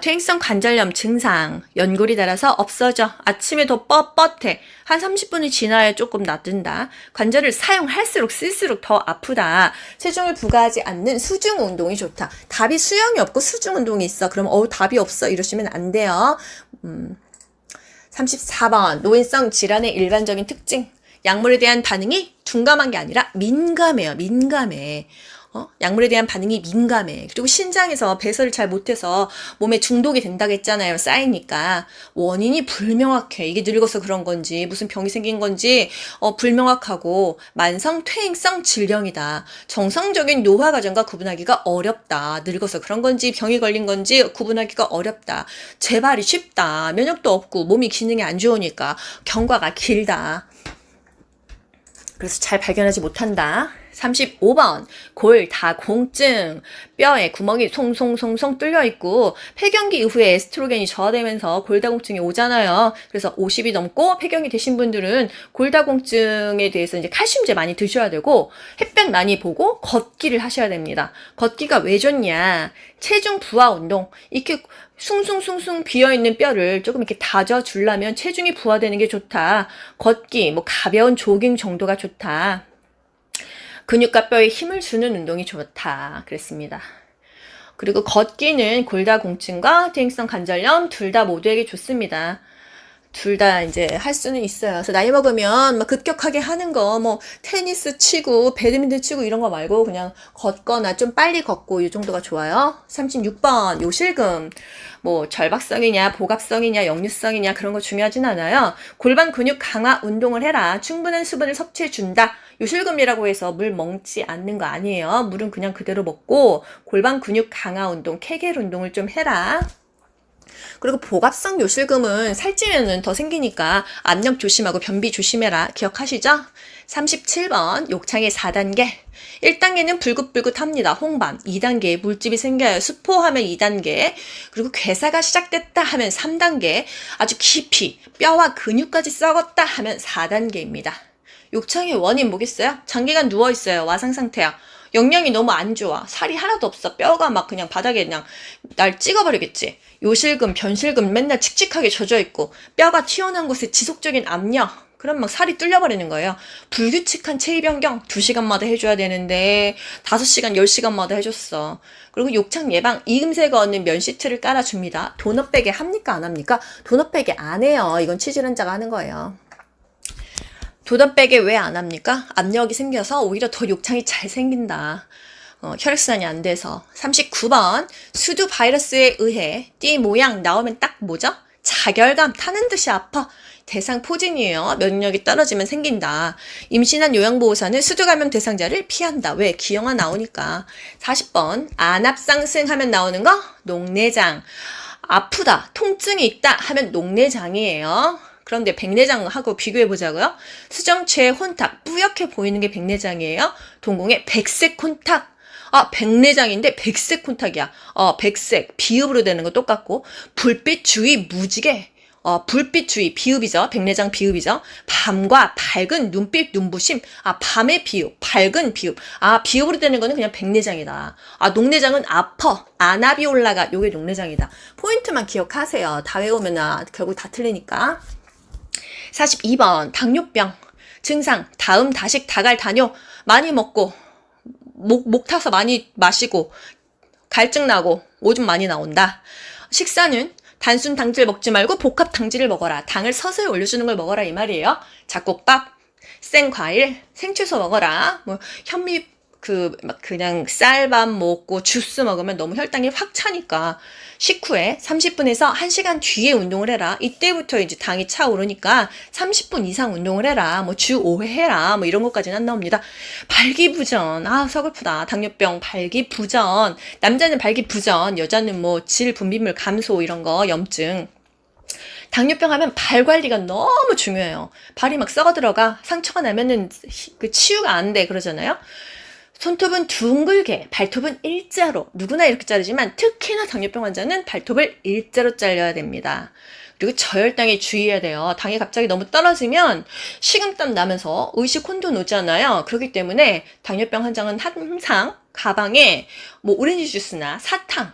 퇴행성 관절염 증상 연골이 닳아서 없어져. 아침에 더 뻣뻣해. 한 30분이 지나야 조금 낫는다. 관절을 사용할수록 쓸수록 더 아프다. 체중을 부과하지 않는 수중 운동이 좋다. 답이 수영이 없고 수중 운동이 있어. 그럼 답이 없어 이러시면 안 돼요. 34번 노인성 질환의 일반적인 특징. 약물에 대한 반응이 둔감한 게 아니라 민감해요. 민감해. 약물에 대한 반응이 민감해. 그리고 신장에서 배설을 잘 못해서 몸에 중독이 된다고 했잖아요. 쌓이니까. 원인이 불명확해. 이게 늙어서 그런 건지 무슨 병이 생긴 건지 불명확하고 만성 퇴행성 질병이다. 정상적인 노화 과정과 구분하기가 어렵다. 늙어서 그런 건지 병이 걸린 건지 구분하기가 어렵다. 재발이 쉽다. 면역도 없고 몸이 기능이 안 좋으니까 경과가 길다. 그래서 잘 발견하지 못한다. 35번 골다공증. 뼈에 구멍이 송송송송 뚫려 있고 폐경기 이후에 에스트로겐이 저하되면서 골다공증이 오잖아요. 그래서 50이 넘고 폐경이 되신 분들은 골다공증에 대해서 이제 칼슘제 많이 드셔야 되고 햇볕 많이 보고 걷기를 하셔야 됩니다. 걷기가 왜 좋냐? 체중 부하 운동. 이렇게 숭숭숭숭 비어있는 뼈를 조금 이렇게 다져주려면 체중이 부하되는 게 좋다. 걷기, 가벼운 조깅 정도가 좋다. 근육과 뼈에 힘을 주는 운동이 좋다. 그랬습니다. 그리고 걷기는 골다공증과 퇴행성 관절염 둘 다 모두에게 좋습니다. 둘 다 이제 할 수는 있어요. 그래서 나이 먹으면 막 급격하게 하는 거, 테니스 치고, 배드민턴 치고 이런 거 말고 그냥 걷거나 좀 빨리 걷고 이 정도가 좋아요. 36번 요실금. 절박성이냐, 복압성이냐, 역류성이냐 그런 거 중요하진 않아요. 골반 근육 강화 운동을 해라. 충분한 수분을 섭취해준다. 요실금이라고 해서 물 먹지 않는 거 아니에요. 물은 그냥 그대로 먹고 골반 근육 강화 운동, 케겔 운동을 좀 해라. 그리고 복압성 요실금은 살찌면은 더 생기니까 압력 조심하고 변비 조심해라. 기억하시죠? 37번 욕창의 4단계. 1단계는 불긋불긋합니다. 홍반. 2단계 물집이 생겨요. 수포하면 2단계. 그리고 괴사가 시작됐다 하면 3단계. 아주 깊이 뼈와 근육까지 썩었다 하면 4단계입니다. 욕창의 원인 뭐겠어요? 장기간 누워있어요. 와상 상태야. 영양이 너무 안 좋아. 살이 하나도 없어. 뼈가 막 그냥 바닥에 그냥 날 찍어버리겠지. 요실금, 변실금 맨날 칙칙하게 젖어있고 뼈가 튀어나온 곳에 지속적인 압력. 그럼 막 살이 뚫려버리는 거예요. 불규칙한 체위 변경 2시간마다 해줘야 되는데 5시간, 10시간마다 해줬어. 그리고 욕창 예방 이금세가 얻는 면시트를 깔아줍니다. 도넛베개 합니까? 안 합니까? 도넛베개 안 해요. 이건 치질환자가 하는 거예요. 도넛베개 왜 안 합니까? 압력이 생겨서 오히려 더 욕창이 잘 생긴다. 혈액순환이 안 돼서. 39번 수두 바이러스에 의해 띠 모양 나오면 딱 뭐죠? 자결감 타는 듯이 아파. 대상 포진이에요. 면역력이 떨어지면 생긴다. 임신한 요양보호사는 수두 감염 대상자를 피한다. 왜? 기형아 나오니까. 40번 안압상승하면 나오는 거? 녹내장. 아프다, 통증이 있다 하면 녹내장이에요. 그런데 백내장하고 비교해 보자고요. 수정체의 혼탁, 뿌옇게 보이는 게 백내장이에요. 동공의 백색 혼탁. 백내장인데 백색 혼탁이야. 백색, 비읍으로 되는 거 똑같고. 불빛 주의 무지개. 불빛 주의, 비읍이죠. 백내장 비읍이죠. 밤과 밝은 눈빛, 눈부심. 밤의 비읍, 밝은 비읍. 비읍으로 되는 거는 그냥 백내장이다. 녹내장은 아퍼. 안압이 올라가. 요게 녹내장이다. 포인트만 기억하세요. 다 외우면 결국 다 틀리니까. 42번 당뇨병 증상 다음 다식 다갈 다뇨 많이 먹고 목 타서 많이 마시고 갈증 나고 오줌 많이 나온다. 식사는 단순 당질 먹지 말고 복합 당질을 먹어라. 당을 서서히 올려주는 걸 먹어라 이 말이에요. 잡곡밥, 생과일, 생채소 먹어라. 현미 그냥 쌀밥 먹고 주스 먹으면 너무 혈당이 확 차니까 식후에 30분에서 1시간 뒤에 운동을 해라. 이때부터 이제 당이 차오르니까 30분 이상 운동을 해라. 주 5회 해라. 이런 것까지는 안 나옵니다. 발기부전. 서글프다. 당뇨병 발기부전. 남자는 발기부전, 여자는 질 분비물 감소 이런 거, 염증. 당뇨병 하면 발 관리가 너무 중요해요. 발이 막 썩어 들어가 상처가 나면은 그 치유가 안 돼 그러잖아요. 손톱은 둥글게, 발톱은 일자로. 누구나 이렇게 자르지만 특히나 당뇨병 환자는 발톱을 일자로 잘려야 됩니다. 그리고 저혈당에 주의해야 돼요. 당이 갑자기 너무 떨어지면 식은땀 나면서 의식 혼돈 오잖아요. 그렇기 때문에 당뇨병 환자는 항상 가방에 뭐 오렌지 주스나 사탕,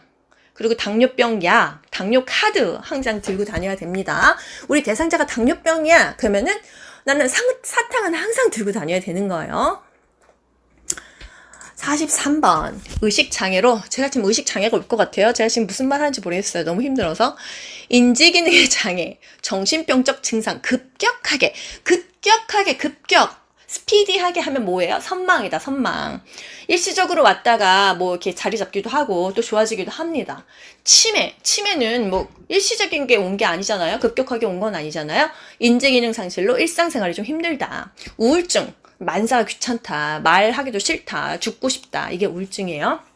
그리고 당뇨병 약, 당뇨 카드 항상 들고 다녀야 됩니다. 우리 대상자가 당뇨병이야. 그러면은 나는 사탕은 항상 들고 다녀야 되는 거예요. 43번. 의식장애로, 제가 지금 의식장애가 올 것 같아요. 제가 지금 무슨 말 하는지 모르겠어요. 너무 힘들어서. 인지기능의 장애, 정신병적 증상, 급격, 스피디하게 하면 뭐예요? 선망이다, 선망. 일시적으로 왔다가 뭐 이렇게 자리 잡기도 하고 또 좋아지기도 합니다. 치매는 뭐 일시적인 게 온 게 아니잖아요. 급격하게 온 건 아니잖아요. 인지기능 상실로 일상생활이 좀 힘들다. 우울증. 만사가 귀찮다, 말하기도 싫다, 죽고 싶다. 이게 우울증이에요.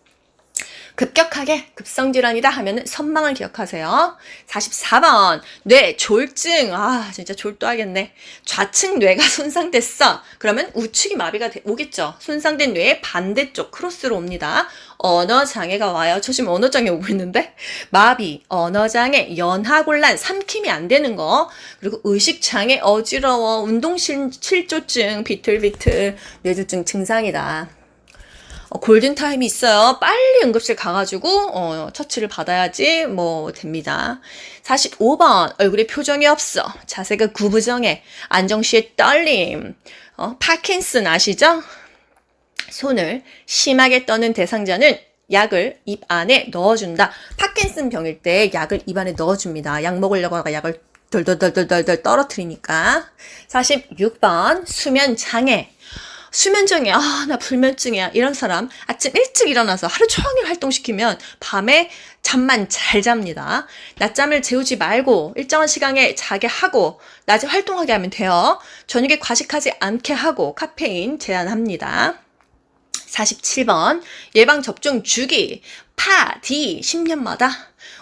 급격하게 급성질환이다 하면은 선망을 기억하세요. 44번. 뇌 졸증. 아, 진짜 졸도하겠네. 좌측 뇌가 손상됐어. 그러면 우측이 마비가 오겠죠. 손상된 뇌의 반대쪽 크로스로 옵니다. 언어장애가 와요. 저 지금 언어장애 오고 있는데. 마비, 언어장애, 연하곤란, 삼킴이 안 되는 거. 그리고 의식장애, 어지러워, 운동실조증, 비틀비틀, 뇌졸중 증상이다. 골든타임이 있어요. 빨리 응급실 가가지고 처치를 받아야지 뭐 됩니다. 45번. 얼굴에 표정이 없어. 자세가 구부정해. 안정시에 떨림. 파킨슨 아시죠? 손을 심하게 떠는 대상자는 약을 입 안에 넣어준다. 파킨슨 병일 때 약을 입 안에 넣어줍니다. 약 먹으려고 하다가 약을 덜덜덜덜덜 떨어뜨리니까. 46번. 수면장애. 수면장애, 나 불면증이야. 이런 사람 아침 일찍 일어나서 하루 종일 활동시키면 밤에 잠만 잘 잡니다. 낮잠을 재우지 말고 일정한 시간에 자게 하고 낮에 활동하게 하면 돼요. 저녁에 과식하지 않게 하고 카페인 제한합니다. 47번 예방접종 주기 파-D 10년마다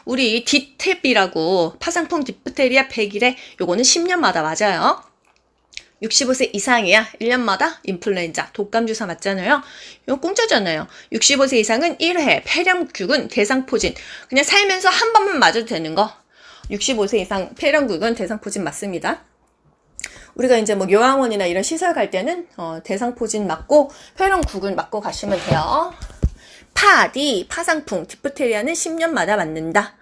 우리 디테비라고 파상풍 디프테리아 100일에 요거는 10년마다 맞아요. 65세 이상이야. 1년마다 인플루엔자, 독감주사 맞잖아요. 이거 공짜잖아요. 65세 이상은 1회, 폐렴균, 대상포진. 그냥 살면서 한 번만 맞아도 되는 거. 65세 이상 폐렴균, 대상포진 맞습니다. 우리가 이제 뭐 요양원이나 이런 시설 갈 때는 대상포진 맞고 폐렴균 맞고 가시면 돼요. 파디, 파상풍, 디프테리아는 10년마다 맞는다.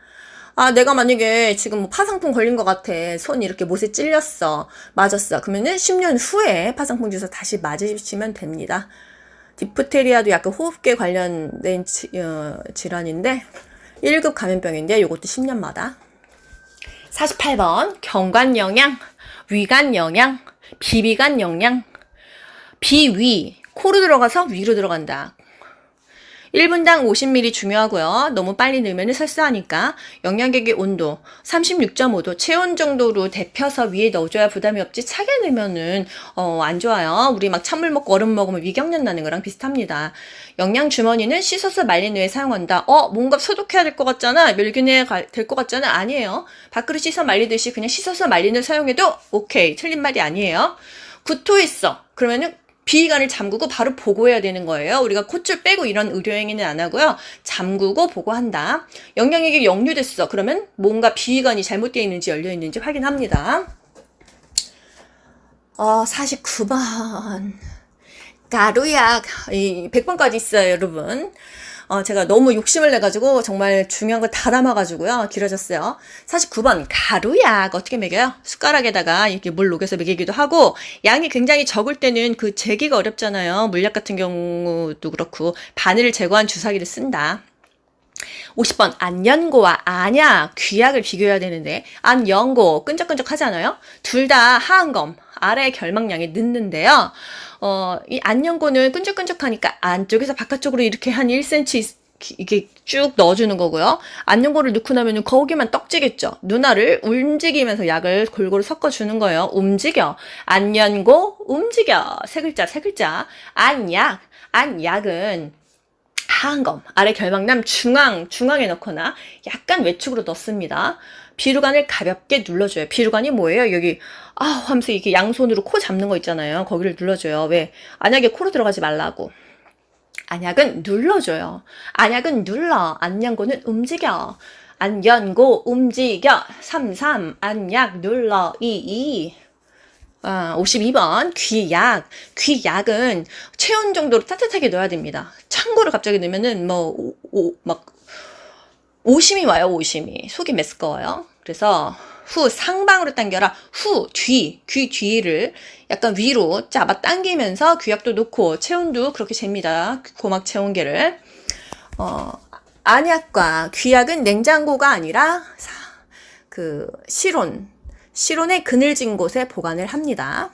내가 만약에 지금 뭐 파상풍 걸린 것 같아. 손 이렇게 못에 찔렸어. 맞았어. 그러면은 10년 후에 파상풍 주사 다시 맞으시면 됩니다. 디프테리아도 약간 호흡기 관련된 질환인데 1급 감염병인데 요것도 10년마다. 48번 경관 영양, 위관 영양, 비위관 영양. 비위, 코로 들어가서 위로 들어간다. 1분당 50ml 중요하고요. 너무 빨리 넣으면 설사하니까. 영양객의 온도 36.5도 체온 정도로 데펴서 위에 넣어줘야 부담이 없지. 차게 넣으면은 안 좋아요. 우리 막 찬물 먹고 얼음 먹으면 위경련 나는 거랑 비슷합니다. 영양 주머니는 씻어서 말린 후에 사용한다. 뭔가 소독해야 될 것 같잖아. 멸균해야 될 것 같잖아. 아니에요. 밥그릇 씻어 말리듯이 그냥 씻어서 말린 후 사용해도 오케이. 틀린 말이 아니에요. 구토했어. 그러면은 비위관을 잠그고 바로 보고해야 되는 거예요. 우리가 콧줄 빼고 이런 의료행위는 안 하고요. 잠그고 보고한다. 영양액이 역류됐어. 그러면 뭔가 비위관이 잘못되어 있는지 열려 있는지 확인합니다. 49번. 가루약. 100번까지 있어요, 여러분. 제가 너무 욕심을 내가지고 정말 중요한 거 다 담아가지고요. 길어졌어요. 49번 가루약 어떻게 먹여요? 숟가락에다가 이렇게 물 녹여서 먹이기도 하고 양이 굉장히 적을 때는 그 재기가 어렵잖아요. 물약 같은 경우도 그렇고 바늘을 제거한 주사기를 쓴다. 50번 안연고와 안약, 귀약을 비교해야 되는데 안연고 끈적끈적 하잖아요. 둘 다 하안검, 아래 결막량이 늦는데요. 이 안연고는 끈적끈적하니까 안쪽에서 바깥쪽으로 이렇게 한 1cm 이게 쭉 넣어주는 거고요. 안연고를 넣고 나면 거기만 떡지겠죠. 누나를 움직이면서 약을 골고루 섞어주는 거예요. 움직여. 안연고, 움직여. 세 글자. 안약. 안약은 하안검, 아래 결막남 중앙에 넣거나 약간 외축으로 넣습니다. 비루관을 가볍게 눌러줘요. 비루관이 뭐예요? 여기 하면서 이렇게 양손으로 코 잡는 거 있잖아요. 거기를 눌러줘요. 왜? 안약에 코로 들어가지 말라고. 안약은 눌러줘요. 안약은 눌러. 안연고는 움직여. 안연고 움직여. 33 안약 눌러. 22 52번 귀약. 귀약은 체온 정도로 따뜻하게 넣어야 됩니다. 찬거를 갑자기 넣으면은 막 오심이 와요. 오심이. 속이 메스꺼워요. 그래서 후 상방으로 당겨라. 후 귀 뒤를 약간 위로 잡아 당기면서 귀약도 넣고 체온도 그렇게 잽니다. 고막 체온계를. 안약과 귀약은 냉장고가 아니라 실온의 그늘진 곳에 보관을 합니다.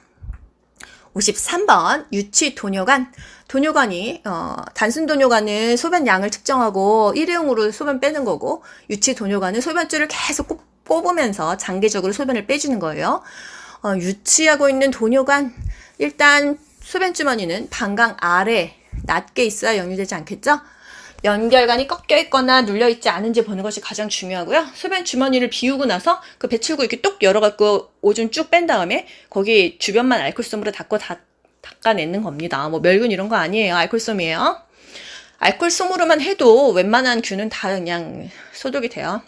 53번 유치 도뇨관. 도뇨관이 단순 도뇨관은 소변 양을 측정하고 일회용으로 소변 빼는 거고, 유치 도뇨관은 소변줄을 계속 뽑으면서 장기적으로 소변을 빼주는 거예요. 유치하고 있는 도뇨관, 일단 소변 주머니는 방광 아래 낮게 있어야 역류되지 않겠죠? 연결관이 꺾여 있거나 눌려 있지 않은지 보는 것이 가장 중요하고요. 소변 주머니를 비우고 나서 그 배출구 이렇게 뚝 열어갖고 오줌 쭉 뺀 다음에 거기 주변만 알콜솜으로 닦아내는 겁니다. 뭐 멸균 이런 거 아니에요. 알콜솜이에요. 알콜솜으로만 해도 웬만한 균은 다 그냥 소독이 돼요.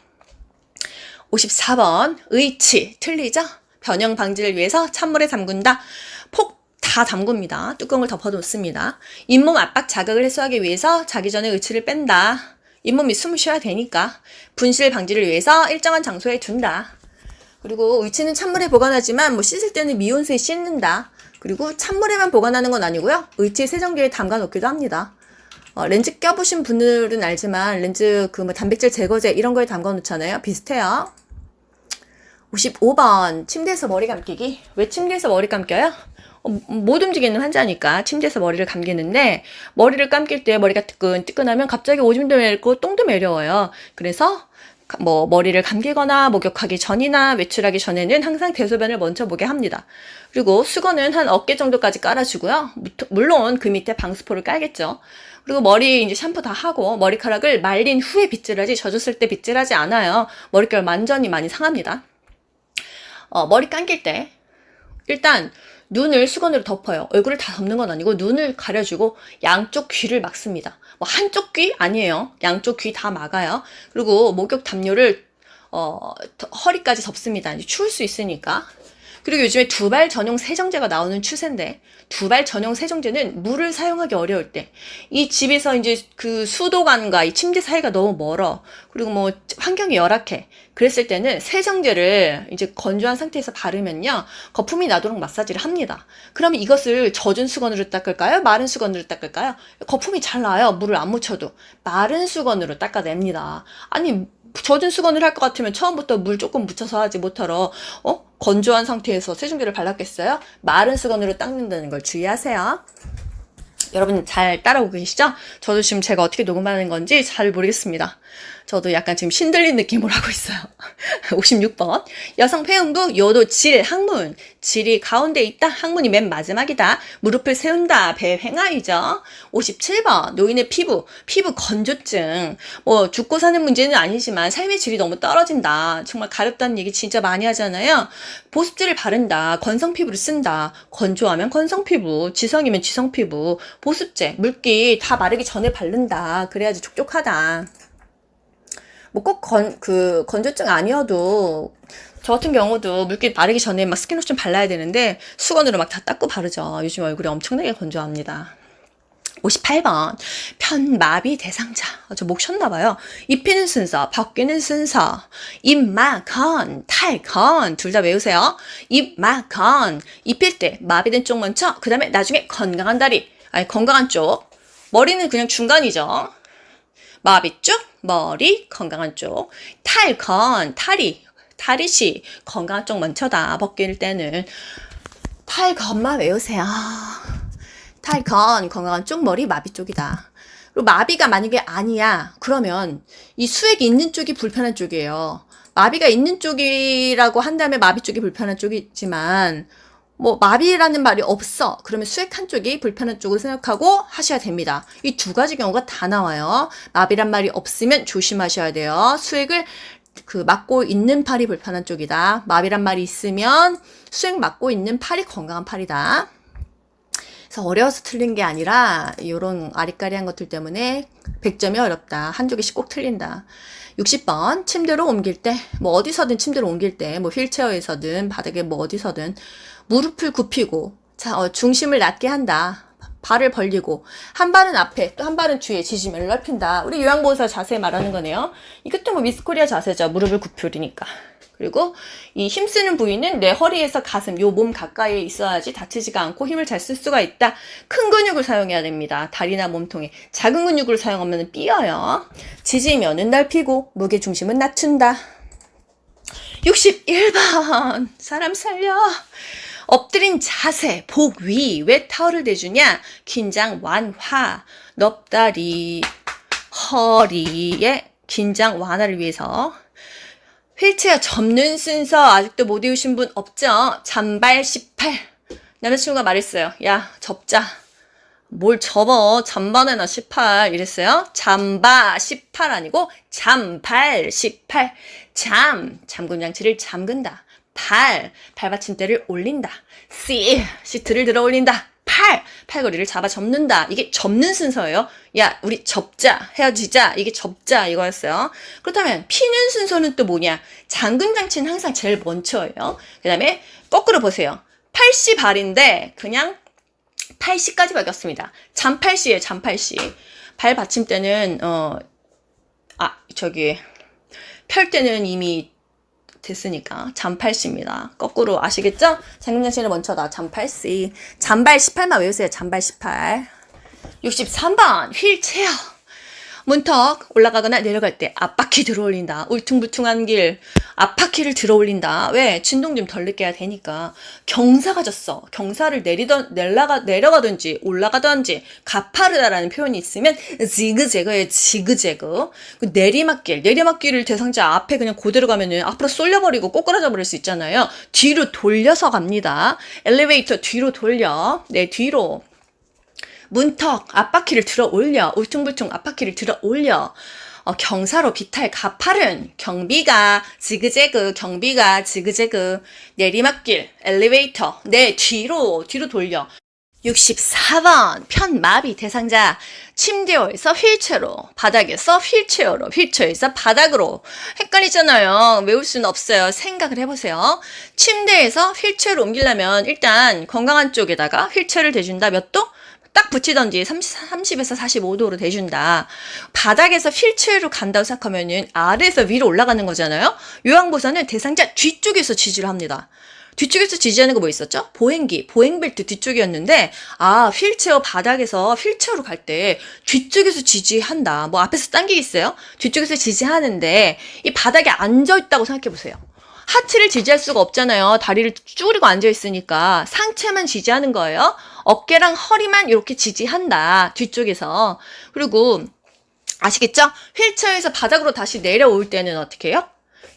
54번 의치. 틀리죠? 변형 방지를 위해서 찬물에 담근다. 폭 다 담굽니다. 뚜껑을 덮어놓습니다. 잇몸 압박 자극을 해소하기 위해서 자기 전에 의치를 뺀다. 잇몸이 숨을 쉬어야 되니까. 분실 방지를 위해서 일정한 장소에 둔다. 그리고 의치는 찬물에 보관하지만 씻을 때는 미온수에 씻는다. 그리고 찬물에만 보관하는 건 아니고요. 의치 세정기에 담가 놓기도 합니다. 렌즈 껴보신 분들은 알지만 렌즈 단백질 제거제 이런 거에 담가 놓잖아요. 비슷해요. 55번 침대에서 머리 감기기. 왜 침대에서 머리 감겨요? 못 움직이는 환자니까 침대에서 머리를 감기는데, 머리를 감길 때 머리가 뜨끈뜨끈하면 갑자기 오줌도 매렵고 똥도 매려워요. 그래서 머리를 감기거나 목욕하기 전이나 외출하기 전에는 항상 대소변을 먼저 보게 합니다. 그리고 수건은 한 어깨 정도까지 깔아주고요. 물론 그 밑에 방수포를 깔겠죠. 그리고 머리 이제 샴푸 다 하고 머리카락을 말린 후에 빗질하지, 젖었을 때 빗질하지 않아요. 머릿결 완전히 많이 상합니다. 머리 감길 때 일단 눈을 수건으로 덮어요. 얼굴을 다 덮는 건 아니고 눈을 가려주고 양쪽 귀를 막습니다. 한쪽 귀 아니에요. 양쪽 귀 다 막아요. 그리고 목욕 담요를 허리까지 덮습니다. 이제 추울 수 있으니까. 그리고 요즘에 두발 전용 세정제가 나오는 추세인데, 두발 전용 세정제는 물을 사용하기 어려울 때, 이 집에서 이제 그 수도관과 이 침대 사이가 너무 멀어, 그리고 환경이 열악해, 그랬을 때는 세정제를 이제 건조한 상태에서 바르면요, 거품이 나도록 마사지를 합니다. 그러면 이것을 젖은 수건으로 닦을까요? 마른 수건으로 닦을까요? 거품이 잘 나요. 물을 안 묻혀도. 마른 수건으로 닦아냅니다. 아니, 젖은 수건을 할 것 같으면 처음부터 물 조금 묻혀서 하지, 못하러 건조한 상태에서 세정제를 발랐겠어요? 마른 수건으로 닦는다는 걸 주의하세요. 여러분 잘 따라오고 계시죠? 저도 지금 제가 어떻게 녹음하는 건지 잘 모르겠습니다. 저도 약간 지금 신들린 느낌으로 하고 있어요. 56번. 여성 폐음부 요도 질 항문. 질이 가운데 있다. 항문이 맨 마지막이다. 무릎을 세운다. 배횡아이죠. 57번. 노인의 피부 건조증. 죽고 사는 문제는 아니지만 삶의 질이 너무 떨어진다. 정말 가렵다는 얘기 진짜 많이 하잖아요. 보습제를 바른다. 건성 피부를 쓴다. 건조하면 건성 피부, 지성이면 지성 피부. 보습제, 물기 다 마르기 전에 바른다. 그래야지 촉촉하다. 꼭 건조증 아니어도, 저 같은 경우도 물기 마르기 전에 스킨로션 발라야 되는데 수건으로 다 닦고 바르죠. 요즘 얼굴이 엄청나게 건조합니다. 58번. 편마비 대상자. 저 목 쉬었나봐요. 입히는 순서, 벗기는 순서. 입마건, 탈건. 둘 다 외우세요. 입마건. 입힐 때 마비된 쪽 먼저, 그 다음에 나중에 건강한 다리. 건강한 쪽. 머리는 그냥 중간이죠. 마비 쪽, 머리, 건강한 쪽. 탈건, 탈이시, 건강한 쪽 먼저다. 벗길 때는. 탈건만 외우세요. 탈건, 건강한 쪽, 머리, 마비 쪽이다. 그리고 마비가 만약에 아니야, 그러면 이 수액이 있는 쪽이 불편한 쪽이에요. 마비가 있는 쪽이라고 한다면 마비 쪽이 불편한 쪽이지만, 마비라는 말이 없어. 그러면 수액 한쪽이 불편한 쪽으로 생각하고 하셔야 됩니다. 이 두 가지 경우가 다 나와요. 마비란 말이 없으면 조심하셔야 돼요. 수액을 그 맞고 있는 팔이 불편한 쪽이다. 마비란 말이 있으면 수행 맞고 있는 팔이 건강한 팔이다. 그래서 어려워서 틀린 게 아니라 이런 아리까리한 것들 때문에 100점이 어렵다. 한두 개씩 꼭 틀린다. 60번 침대로 옮길 때, 뭐 어디서든 침대로 옮길 때, 뭐 휠체어에서든 바닥에 뭐 어디서든 무릎을 굽히고 중심을 낮게 한다. 발을 벌리고 한 발은 앞에 또 한 발은 뒤에 지지면을 넓힌다. 우리 요양보호사 자세 말하는 거네요. 이것도 뭐 미스코리아 자세죠. 무릎을 굽히니까. 그리고 이 힘쓰는 부위는 내 허리에서 가슴, 요 몸 가까이에 있어야지 다치지가 않고 힘을 잘 쓸 수가 있다. 큰 근육을 사용해야 됩니다. 다리나 몸통에. 작은 근육을 사용하면 삐어요. 지지면은 넓히고 무게 중심은 낮춘다. 61번 사람 살려. 엎드린 자세, 복 위. 왜 타월을 대주냐? 긴장 완화. 넙다리, 허리의 긴장 완화를 위해서. 휠체어 접는 순서 아직도 못 외우신 분 없죠? 잔발 18. 남자친구가 말했어요. 야, 접자. 뭘 접어? 잔반에나 18 이랬어요. 잠바 18 아니고 잠발 18. 잠금 장치를 잠근다. 발받침대를 올린다. 시트를 들어 올린다. 팔걸이를 잡아 접는다. 이게 접는 순서예요. 야, 우리 접자, 헤어지자. 이게 접자 이거였어요. 그렇다면 피는 순서는 또 뭐냐? 잠금 장치는 항상 제일 먼저예요. 그 다음에 거꾸로 보세요. 8시 발인데 그냥 8시까지 바뀌었습니다. 잠팔시예요. 잠팔시. 발 받침대는 펼 때는 이미 됐으니까 잠팔시입니다. 거꾸로 아시겠죠? 잠금장치를 먼저다. 잠팔시. 잔발 18만 외우세요. 잔발 18. 63번 휠체어. 문턱 올라가거나 내려갈 때 앞바퀴 들어 올린다. 울퉁불퉁한 길 앞바퀴를 들어 올린다. 왜? 진동 좀 덜 느껴야 되니까. 경사가 졌어. 경사를 내려가든지 올라가든지 가파르다라는 표현이 있으면 지그재그예요. 지그재그. 내리막길을 대상자 앞에 그냥 그대로 가면은 앞으로 쏠려버리고 꼬꾸라져 버릴 수 있잖아요. 뒤로 돌려서 갑니다. 엘리베이터 뒤로 돌려. 네, 뒤로. 문턱 앞바퀴를 들어 올려. 울퉁불퉁 앞바퀴를 들어 올려. 경사로 비탈 가파른 경비가 지그재그. 내리막길 엘리베이터 네 뒤로 돌려. 64번 편마비 대상자 침대에서 휠체어로 바닥에서 휠체어로 휠체어에서 바닥으로 헷갈리잖아요. 외울 수는 없어요. 생각을 해보세요. 침대에서 휠체어로 옮기려면 일단 건강한 쪽에다가 휠체어를 대준다. 몇 도? 딱 붙이던지 30에서 45도로 대준다. 바닥에서 휠체어로 간다고 생각하면은 아래에서 위로 올라가는 거잖아요. 요양보호사는 대상자 뒤쪽에서 지지를 합니다. 뒤쪽에서 지지하는 거 뭐 있었죠? 보행벨트 뒤쪽이었는데 휠체어 바닥에서 휠체어로 갈 때 뒤쪽에서 지지한다. 뭐 앞에서 당기겠어요? 뒤쪽에서 지지하는데 이 바닥에 앉아있다고 생각해보세요. 하체를 지지할 수가 없잖아요. 다리를 쭈그리고 앉아있으니까 상체만 지지하는 거예요. 어깨랑 허리만 이렇게 지지한다. 뒤쪽에서. 그리고 아시겠죠? 휠체어에서 바닥으로 다시 내려올 때는 어떻게 해요?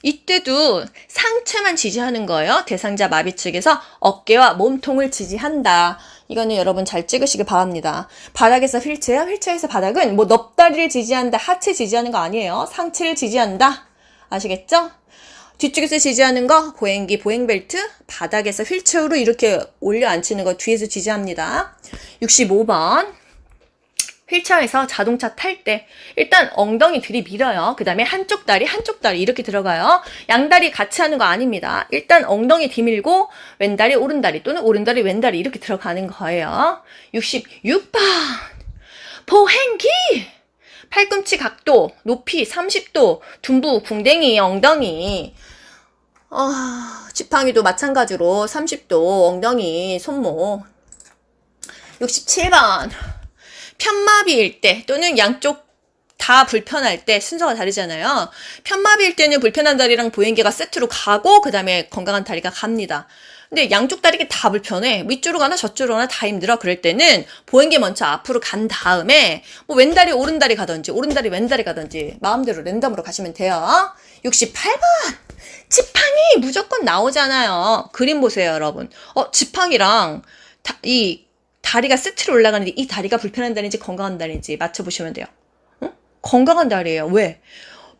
이때도 상체만 지지하는 거예요. 대상자 마비 측에서 어깨와 몸통을 지지한다. 이거는 여러분 잘 찍으시길 바랍니다. 바닥에서 휠체어, 휠체어에서 바닥은 뭐 넙다리를 지지한다, 하체 지지하는 거 아니에요. 상체를 지지한다. 아시겠죠? 뒤쪽에서 지지하는 거 보행벨트, 바닥에서 휠체어로 이렇게 올려 앉히는 거 뒤에서 지지합니다. 65번 휠체어에서 자동차 탈 때 일단 엉덩이 들이밀어요. 그 다음에 한쪽 다리 이렇게 들어가요. 양다리 같이 하는 거 아닙니다. 일단 엉덩이 뒤밀고 왼다리 오른다리 또는 오른다리 왼다리 이렇게 들어가는 거예요. 66번 보행기 팔꿈치 각도 높이 30도 둔부 궁뎅이 엉덩이 지팡이도 마찬가지로 30도 엉덩이 손목. 67번 편마비일 때 또는 양쪽 다 불편할 때 순서가 다르잖아요. 편마비일 때는 불편한 다리랑 보행기가 세트로 가고 그 다음에 건강한 다리가 갑니다. 근데 양쪽 다리가 다 불편해. 위쪽으로 가나 저쪽으로 가나 다 힘들어. 그럴 때는 보행기 먼저 앞으로 간 다음에 뭐 왼다리 오른다리 가든지 오른다리 왼다리 가든지 마음대로 랜덤으로 가시면 돼요. 68번 지팡이 무조건 나오잖아요. 그림 보세요, 여러분. 지팡이랑 이 다리가 세트로 올라가는데 이 다리가 불편한 다리인지 건강한 다리인지 맞춰보시면 돼요. 응? 건강한 다리예요. 왜?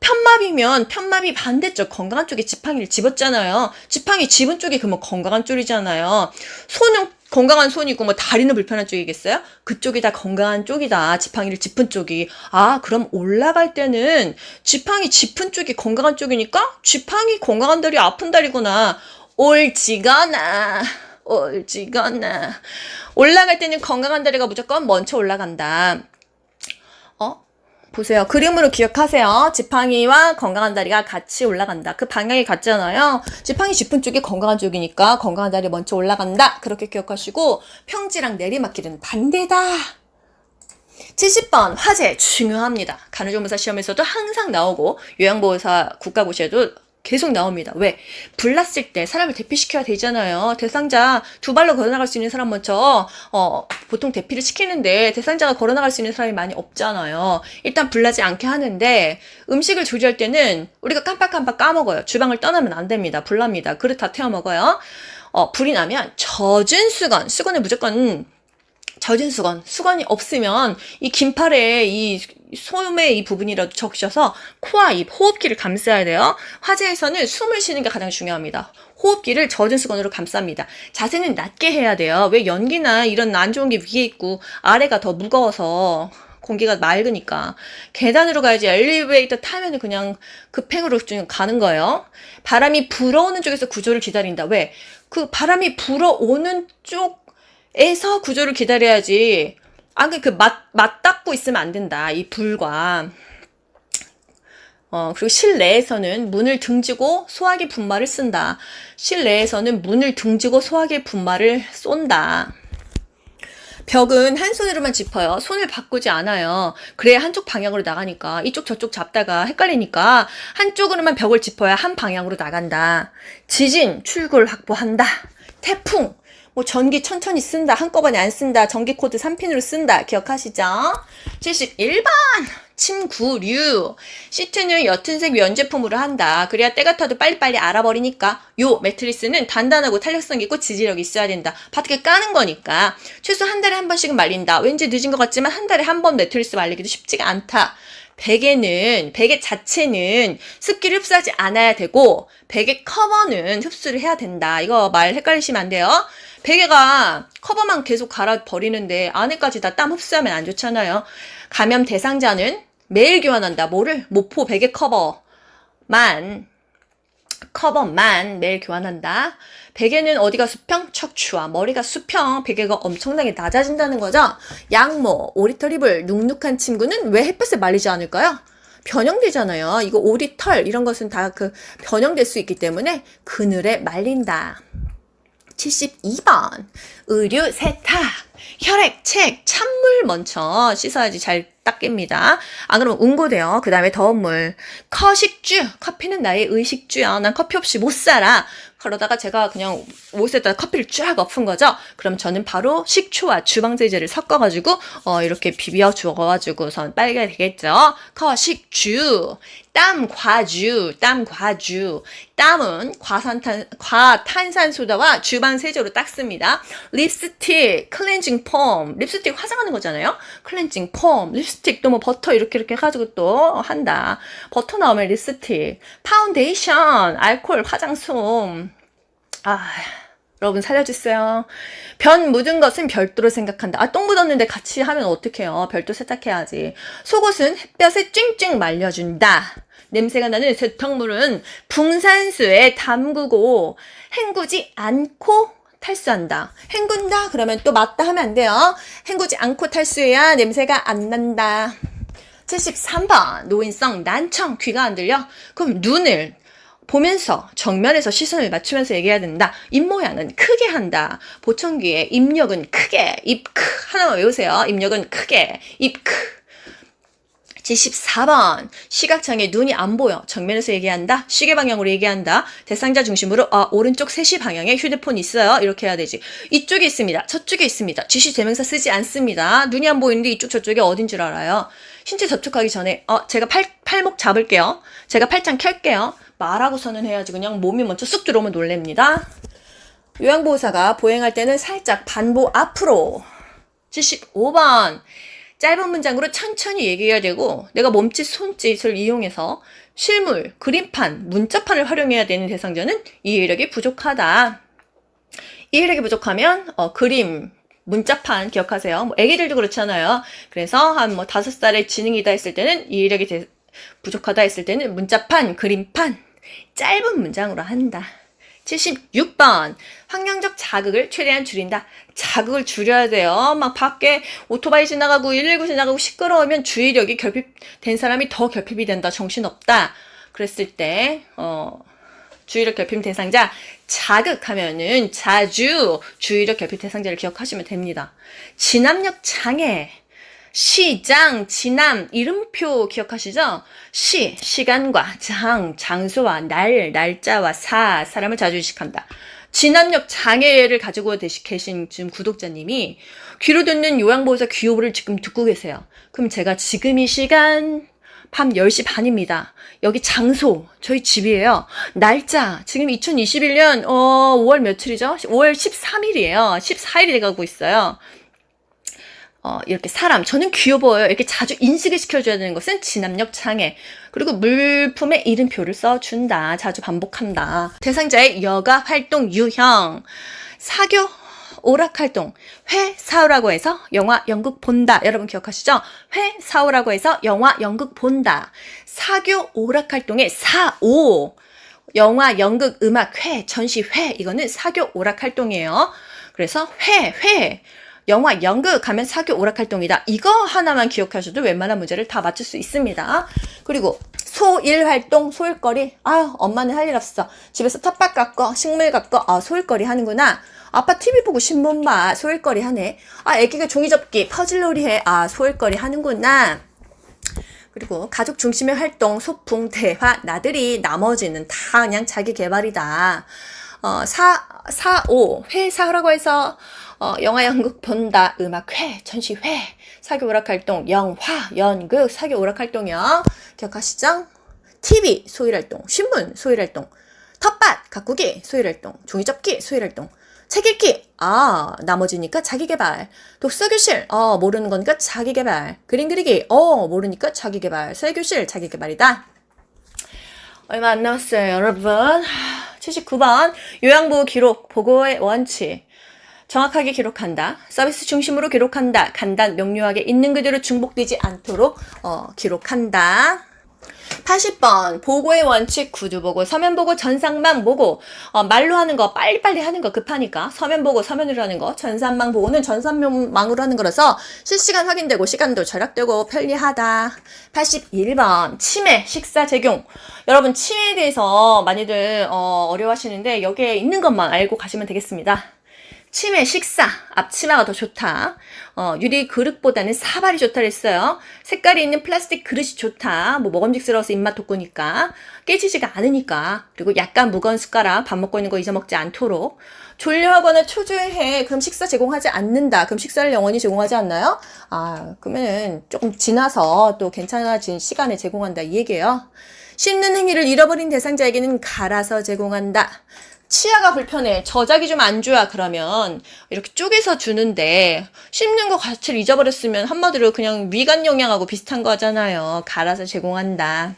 편마비면 편마비 반대쪽 건강한 쪽에 지팡이를 집었잖아요. 지팡이 집은 쪽이 그러면 건강한 쪽이잖아요. 손은 건강한 손이고 뭐 다리는 불편한 쪽이겠어요? 그쪽이 다 건강한 쪽이다. 지팡이를 짚은 쪽이. 아, 그럼 올라갈 때는 지팡이 짚은 쪽이 건강한 쪽이니까 지팡이 건강한 다리 아픈 다리구나. 올지거나 올라갈 때는 건강한 다리가 무조건 먼저 올라간다. 보세요. 그림으로 기억하세요. 지팡이와 건강한 다리가 같이 올라간다. 그 방향이 같잖아요. 지팡이 짚은 쪽이 건강한 쪽이니까 건강한 다리 먼저 올라간다. 그렇게 기억하시고 평지랑 내리막길은 반대다. 70번 화재 중요합니다. 간호조무사 시험에서도 항상 나오고 요양보호사 국가고시에도 계속 나옵니다. 왜? 불 났을 때 사람을 대피시켜야 되잖아요. 대상자 두 발로 걸어나갈 수 있는 사람 먼저 보통 대피를 시키는데 대상자가 걸어나갈 수 있는 사람이 많이 없잖아요. 일단 불 나지 않게 하는데 음식을 조리할 때는 우리가 깜빡깜빡 까먹어요. 주방을 떠나면 안 됩니다. 불 납니다. 그릇 다 태워 먹어요. 불이 나면 젖은 수건을 무조건 젖은 수건이 없으면 이 긴팔에 이 소매 이 부분이라도 적셔서 코와 입, 호흡기를 감싸야 돼요. 화재에서는 숨을 쉬는 게 가장 중요합니다. 호흡기를 젖은 수건으로 감쌉니다. 자세는 낮게 해야 돼요. 왜 연기나 이런 안 좋은 게 위에 있고 아래가 더 무거워서 공기가 맑으니까. 계단으로 가야지 엘리베이터 타면은 그냥 급행으로 좀 가는 거예요. 바람이 불어오는 쪽에서 구조를 기다린다. 왜? 그 바람이 불어오는 쪽에서 구조를 기다려야지. 맞닿고 있으면 안 된다. 이 불과. 그리고 실내에서는 문을 등지고 소화기 분말을 쓴다. 실내에서는 문을 등지고 소화기 분말을 쏜다. 벽은 한 손으로만 짚어요. 손을 바꾸지 않아요. 그래야 한쪽 방향으로 나가니까. 이쪽 저쪽 잡다가 헷갈리니까 한쪽으로만 벽을 짚어야 한 방향으로 나간다. 지진, 출구를 확보한다. 태풍, 전기 천천히 쓴다. 한꺼번에 안 쓴다. 전기 코드 3핀으로 쓴다. 기억하시죠? 71번. 침구류. 시트는 옅은색 면제품으로 한다. 그래야 때가 타도 빨리빨리 알아버리니까. 요 매트리스는 단단하고 탄력성 있고 지지력이 있어야 된다. 바닥에 까는 거니까. 최소 한 달에 한 번씩은 말린다. 왠지 늦은 것 같지만 한 달에 한 번 매트리스 말리기도 쉽지가 않다. 베개 자체는 습기를 흡수하지 않아야 되고 베개 커버는 흡수를 해야 된다. 이거 말 헷갈리시면 안 돼요. 베개가 커버만 계속 갈아버리는데 안에까지 다 땀 흡수하면 안 좋잖아요. 감염 대상자는 매일 교환한다. 뭐를? 모포 베개 커버만 매일 교환한다. 베개는 어디가 수평? 척추와 머리가 수평. 베개가 엄청나게 낮아진다는 거죠. 양모, 오리털 이불, 눅눅한 침구는 왜 햇볕에 말리지 않을까요? 변형되잖아요. 이거 오리털 이런 것은 다 변형될 수 있기 때문에 그늘에 말린다. 72번. 의류 세탁. 혈액, 책, 찬물 먼저 씻어야지 잘 닦입니다. 안 그러면 응고돼요. 그 다음에 더운 물. 커식주. 커피는 나의 의식주야. 난 커피 없이 못 살아. 그러다가 제가 그냥 옷에다 커피를 쫙 엎은 거죠. 그럼 저는 바로 식초와 주방세제를 섞어가지고 이렇게 비벼 주어가지고선 빨게 되겠죠. 커식주. 땀과주. 땀은 과탄산소다와 주방세제로 닦습니다. 립스틱, 클렌징 폼. 립스틱 화장하는 거잖아요. 클렌징 폼, 립스틱도 버터 이렇게 해가지고 또 한다. 버터 나오면 립스틱. 파운데이션, 알코올, 화장솜. 여러분 살려주세요. 변 묻은 것은 별도로 생각한다. 똥 묻었는데 같이 하면 어떡해요. 별도 세탁해야지. 속옷은 햇볕에 찡찡 말려준다. 냄새가 나는 세탁물은 붕산수에 담그고 헹구지 않고 탈수한다. 헹군다 그러면 또 맞다 하면 안 돼요. 헹구지 않고 탈수해야 냄새가 안 난다. 73번. 노인성 난청. 귀가 안 들려? 그럼 눈을 보면서 정면에서 시선을 맞추면서 얘기해야 된다. 입 모양은 크게 한다. 보청기의 입력은 크게, 입 크. 하나만 외우세요. 입력은 크게, 입 크. 74번. 시각장애 눈이 안 보여. 정면에서 얘기한다. 시계 방향으로 얘기한다. 대상자 중심으로 오른쪽 3시 방향에 휴대폰이 있어요. 이렇게 해야 되지. 이쪽에 있습니다. 저쪽에 있습니다. 지시 대명사 쓰지 않습니다. 눈이 안 보이는데 이쪽 저쪽에 어딘 줄 알아요. 신체 접촉하기 전에 제가 팔목 잡을게요. 제가 팔짱 켤게요. 말하고서는 해야지. 그냥 몸이 먼저 쑥 들어오면 놀랍니다. 요양보호사가 보행할 때는 살짝 반보 앞으로. 75번. 짧은 문장으로 천천히 얘기해야 되고 내가 몸짓, 손짓을 이용해서 실물, 그림판, 문자판을 활용해야 되는 대상자는 이해력이 부족하다. 이해력이 부족하면 그림, 문자판 기억하세요. 뭐 애기들도 그렇잖아요. 그래서 한 뭐 5살의 지능이다 했을 때는 이해력이 부족하다 했을 때는 문자판, 그림판, 짧은 문장으로 한다. 76번. 환경적 자극을 최대한 줄인다. 자극을 줄여야 돼요. 막 밖에 오토바이 지나가고 119 지나가고 시끄러우면 주의력이 결핍된 사람이 더 결핍이 된다. 정신없다. 그랬을 때 주의력 결핍 대상자 자극하면은 자주 주의력 결핍 대상자를 기억하시면 됩니다. 진압력 장애. 시장, 진암, 이름표 기억하시죠? 시간과 장소와 날짜와 사람을 자주 의식한다. 진압력 장애를 가지고 계신 지금 구독자님이 귀로 듣는 요양보호사 귀요보를 지금 듣고 계세요. 그럼 제가 지금 이 시간 밤 10시 반입니다. 여기 장소, 저희 집이에요. 날짜, 지금 2021년 5월 며칠이죠? 5월 13일이에요. 14일이 돼가고 있어요. 이렇게 저는 귀여워요. 이렇게 자주 인식을 시켜줘야 되는 것은 진압력 장애. 그리고 물품의 이름표를 써준다. 자주 반복한다. 대상자의 여가 활동 유형. 사교, 오락 활동. 회사오라고 해서 영화, 연극 본다. 여러분 기억하시죠? 회사오라고 해서 영화, 연극 본다. 사교, 오락 활동의 사오. 영화, 연극, 음악, 전시회. 이거는 사교, 오락 활동이에요. 그래서 영화, 연극 하면 사교 오락 활동이다. 이거 하나만 기억하셔도 웬만한 문제를 다 맞출 수 있습니다. 그리고 소일 활동, 소일거리. 엄마는 할 일 없어. 집에서 텃밭 깎고, 식물 깎고, 소일거리 하는구나. 아빠 TV 보고 신문 봐. 소일거리 하네. 애기가 종이접기, 퍼즐놀이 해. 소일거리 하는구나. 그리고 가족 중심의 활동, 소풍, 대화, 나들이, 나머지는 다 그냥 자기 개발이다. 회사라고 해서 영화, 연극 본다, 음악, 전시회, 사교 오락 활동, 영화, 연극, 사교 오락 활동이요. 기억하시죠? TV, 소일 활동, 신문, 소일 활동, 텃밭, 가꾸기, 소일 활동, 종이접기, 소일 활동, 책 읽기, 나머지니까 자기 개발, 독서 교실, 모르는 거니까 자기 개발, 그림 그리기, 모르니까 자기 개발, 서예 교실, 자기 개발이다. 얼마 안 남았어요, 여러분. 79번, 요양보호 기록, 보고의 원칙. 정확하게 기록한다. 서비스 중심으로 기록한다. 간단, 명료하게 있는 그대로 중복되지 않도록 기록한다. 80번, 보고의 원칙, 구두보고, 서면보고, 전산망 보고. 말로 하는 거, 빨리빨리 하는 거 급하니까 서면보고, 서면으로 하는 거, 전산망 보고는 전산망으로 하는 거라서 실시간 확인되고 시간도 절약되고 편리하다. 81번, 치매, 식사 제공. 여러분 치매에 대해서 많이들 어려워하시는데 여기에 있는 것만 알고 가시면 되겠습니다. 치매, 식사, 앞치마가 더 좋다. 유리 그릇보다는 사발이 좋다 그랬어요. 색깔이 있는 플라스틱 그릇이 좋다. 먹음직스러워서 입맛 돋구니까. 깨지지가 않으니까. 그리고 약간 무거운 숟가락, 밥 먹고 있는 거 잊어먹지 않도록. 졸려하거나 초조해. 그럼 식사 제공하지 않는다. 그럼 식사를 영원히 제공하지 않나요? 그러면 조금 지나서 또 괜찮아진 시간에 제공한다. 이 얘기예요. 씹는 행위를 잃어버린 대상자에게는 갈아서 제공한다. 치아가 불편해. 저작이 좀 안 좋아. 그러면 이렇게 쪼개서 주는데 씹는 거 가치를 잊어버렸으면 한마디로 그냥 위관 영양하고 비슷한 거잖아요. 갈아서 제공한다.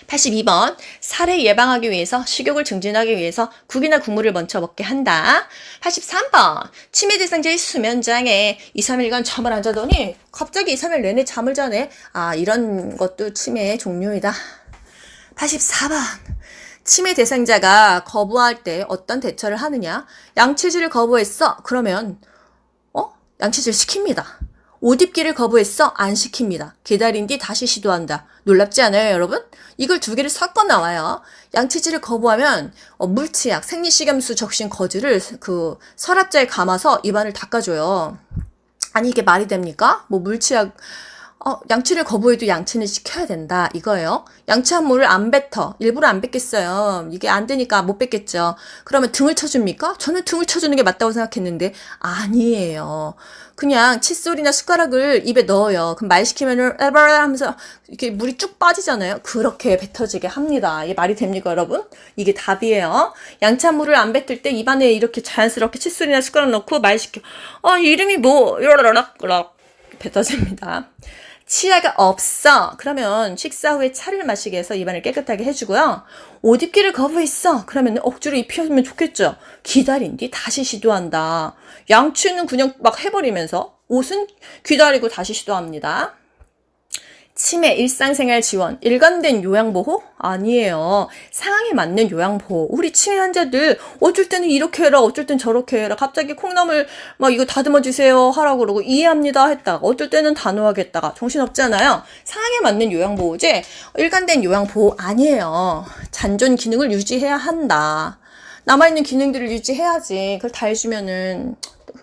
82번, 살해 예방하기 위해서, 식욕을 증진하기 위해서 국이나 국물을 먼저 먹게 한다. 83번, 치매 대상자의 수면장애. 2, 3일간 잠을 안 자더니 갑자기 2, 3일 내내 잠을 자네. 이런 것도 치매의 종류이다. 84번, 치매 대상자가 거부할 때 어떤 대처를 하느냐? 양치질을 거부했어. 그러면 양치질 시킵니다. 옷 입기를 거부했어. 안 시킵니다. 기다린 뒤 다시 시도한다. 놀랍지 않아요, 여러분? 이걸 2개를 섞어 나와요. 양치질을 거부하면 물치약, 생리식염수 적신 거즈를 그 서랍자에 감아서 입안을 닦아줘요. 아니 이게 말이 됩니까? 물치약 양치를 거부해도 양치는 시켜야 된다. 이거예요. 양치한 물을 안 뱉어. 일부러 안 뱉겠어요. 이게 안 되니까 못 뱉겠죠. 그러면 등을 쳐줍니까? 저는 등을 쳐주는 게 맞다고 생각했는데 아니에요. 그냥 칫솔이나 숟가락을 입에 넣어요. 그럼 말 시키면은 에바라 하면서 이렇게 물이 쭉 빠지잖아요. 그렇게 뱉어지게 합니다. 이게 말이 됩니까, 여러분? 이게 답이에요. 양치한 물을 안 뱉을 때 입안에 이렇게 자연스럽게 칫솔이나 숟가락 넣고 말 시켜. 이름이 뭐? 이러라락 뱉어집니다. 치아가 없어. 그러면 식사 후에 차를 마시게 해서 입안을 깨끗하게 해주고요. 옷 입기를 거부했어. 그러면 억지로 입히면 좋겠죠. 기다린 뒤 다시 시도한다. 양치는 그냥 막 해버리면서 옷은 기다리고 다시 시도합니다. 치매 일상생활 지원, 일관된 요양보호? 아니에요. 상황에 맞는 요양보호. 우리 치매 환자들 어쩔 때는 이렇게 해라, 어쩔 땐 저렇게 해라. 갑자기 콩나물 막 이거 다듬어 주세요 하라고 그러고 이해합니다 했다가 어쩔 때는 단호하겠다가 정신없잖아요. 상황에 맞는 요양보호제, 일관된 요양보호 아니에요. 잔존 기능을 유지해야 한다. 남아있는 기능들을 유지해야지. 그걸 다 해주면은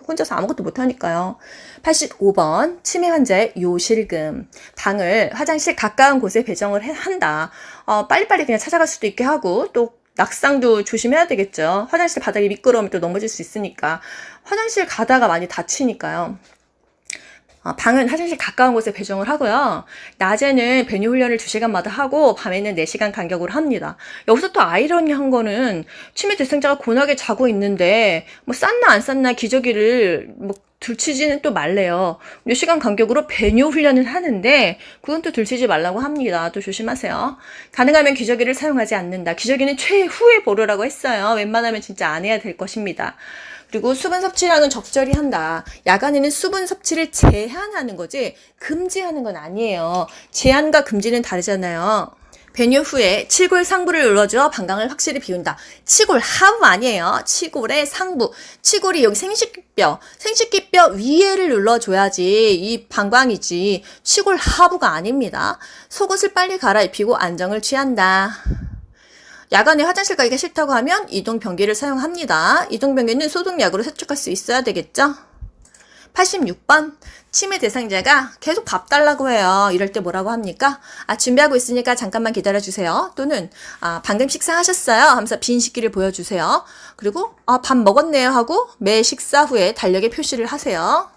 혼자서 아무것도 못하니까요. 85번 치매 환자의 요실금. 방을 화장실 가까운 곳에 배정을 한다. 빨리빨리 그냥 찾아갈 수도 있게 하고 또 낙상도 조심해야 되겠죠. 화장실 바닥이 미끄러우면 또 넘어질 수 있으니까. 화장실 가다가 많이 다치니까요. 방은 화장실 가까운 곳에 배정을 하고요. 낮에는 배뇨 훈련을 2시간마다 하고 밤에는 4시간 간격으로 합니다. 여기서 또 아이러니한 거는 치매 대상자가 곤하게 자고 있는데 뭐 쌌나 안 쌌나 기저귀를 뭐 들치지는 또 말래요. 몇 시간 간격으로 배뇨 훈련을 하는데 그건 또 들치지 말라고 합니다. 또 조심하세요. 가능하면 기저귀를 사용하지 않는다. 기저귀는 최후의 보루라고 했어요. 웬만하면 진짜 안 해야 될 것입니다. 그리고 수분 섭취량은 적절히 한다. 야간에는 수분 섭취를 제한하는 거지 금지하는 건 아니에요. 제한과 금지는 다르잖아요. 배뇨 후에 치골 상부를 눌러줘 방광을 확실히 비운다. 치골 하부 아니에요. 치골의 상부. 치골이 여기 생식기뼈 위에를 눌러줘야지 이 방광이지 치골 하부가 아닙니다. 속옷을 빨리 갈아입히고 안정을 취한다. 야간에 화장실 가기가 싫다고 하면 이동변기를 사용합니다. 이동변기는 소독약으로 세척할 수 있어야 되겠죠? 86번 치매 대상자가 계속 밥 달라고 해요. 이럴 때 뭐라고 합니까? 준비하고 있으니까 잠깐만 기다려주세요. 또는 방금 식사하셨어요? 하면서 빈 식기를 보여주세요. 그리고 밥 먹었네요 하고 매 식사 후에 달력에 표시를 하세요.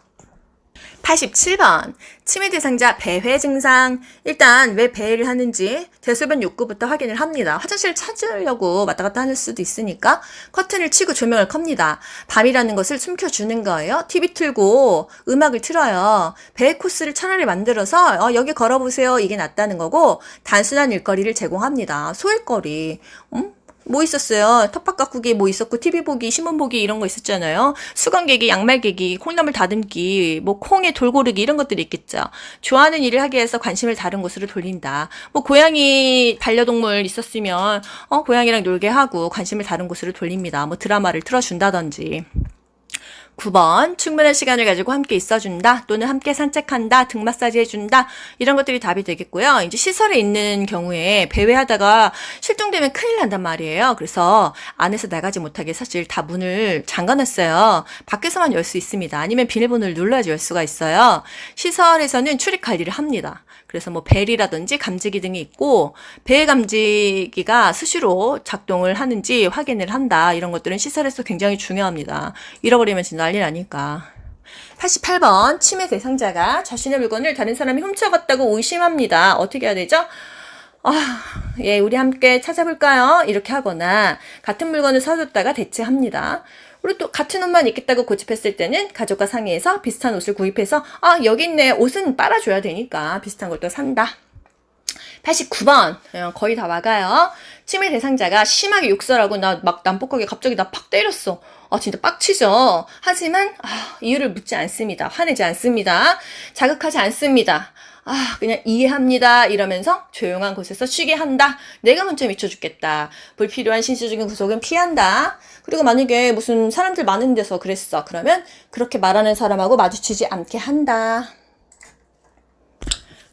87번 치매 대상자 배회 증상. 일단 왜 배회를 하는지 대소변 욕구부터 확인을 합니다. 화장실을 찾으려고 왔다 갔다 하는 수도 있으니까 커튼을 치고 조명을 컵니다. 밤이라는 것을 숨겨주는 거예요. TV 틀고 음악을 틀어요. 배회 코스를 차라리 만들어서 여기 걸어보세요. 이게 낫다는 거고 단순한 일거리를 제공합니다. 소일거리. 뭐 있었어요? 텃밭 가꾸기 뭐 있었고 TV 보기, 신문 보기 이런 거 있었잖아요. 수건 개기, 양말 개기, 콩나물 다듬기, 뭐 콩에 돌 고르기 이런 것들이 있겠죠. 좋아하는 일을 하기 위해서 관심을 다른 곳으로 돌린다. 뭐 고양이 반려동물 있었으면 고양이랑 놀게 하고 관심을 다른 곳으로 돌립니다. 뭐 드라마를 틀어준다든지. 9번 충분한 시간을 가지고 함께 있어준다 또는 함께 산책한다 등 마사지 해준다 이런 것들이 답이 되겠고요. 이제 시설에 있는 경우에 배회하다가 실종되면 큰일 난단 말이에요. 그래서 안에서 나가지 못하게 사실 다 문을 잠가놨어요. 밖에서만 열 수 있습니다. 아니면 비밀번호를 눌러야지 열 수가 있어요. 시설에서는 출입 관리를 합니다. 그래서 뭐 벨이라든지 감지기 등이 있고 벨 감지기가 수시로 작동을 하는지 확인을 한다. 이런 것들은 시설에서 굉장히 중요합니다. 잃어버리면 진짜 난리 나니까. 88번 치매 대상자가 자신의 물건을 다른 사람이 훔쳐갔다고 의심합니다. 어떻게 해야 되죠? 예, 우리 함께 찾아볼까요? 이렇게 하거나 같은 물건을 사줬다가 대체합니다. 그리고 또 같은 옷만 입겠다고 고집했을 때는 가족과 상의해서 비슷한 옷을 구입해서 여기 있네. 옷은 빨아줘야 되니까 비슷한 걸 또 산다. 89번 거의 다 와가요. 치매 대상자가 심하게 욕설하고 나 막 난폭하게 갑자기 나 팍 때렸어. 진짜 빡치죠. 하지만 이유를 묻지 않습니다. 화내지 않습니다. 자극하지 않습니다. 그냥 이해합니다. 이러면서 조용한 곳에서 쉬게 한다. 내가 먼저 미쳐 죽겠다. 불필요한 신체적인 구속은 피한다. 그리고 만약에 무슨 사람들 많은 데서 그랬어. 그러면 그렇게 말하는 사람하고 마주치지 않게 한다.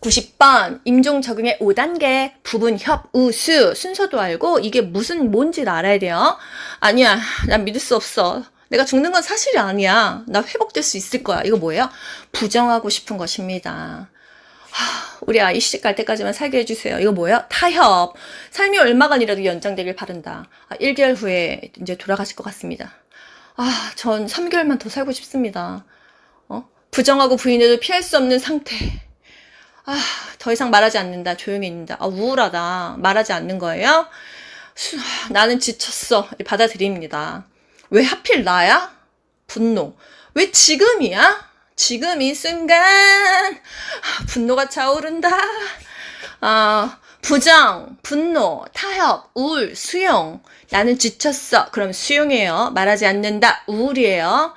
90번 임종 적응의 5단계 부분, 협, 우수 순서도 알고 이게 뭔지 알아야 돼요. 아니야, 난 믿을 수 없어. 내가 죽는 건 사실이 아니야. 나 회복될 수 있을 거야. 이거 뭐예요? 부정하고 싶은 것입니다. 우리 아이 시집갈 때까지만 살게 해주세요. 이거 뭐예요? 타협. 삶이 얼마간이라도 연장되길 바란다. 1개월 후에 이제 돌아가실 것 같습니다. 전 3개월만 더 살고 싶습니다. 부정하고 부인해도 피할 수 없는 상태. 더 이상 말하지 않는다. 조용히 있는다. 우울하다. 말하지 않는 거예요? 나는 지쳤어. 받아들입니다. 왜 하필 나야? 분노. 왜 지금이야? 지금 이 순간 분노가 차오른다. 부정, 분노, 타협, 우울, 수용. 나는 지쳤어. 그럼 수용이에요. 말하지 않는다. 우울이에요.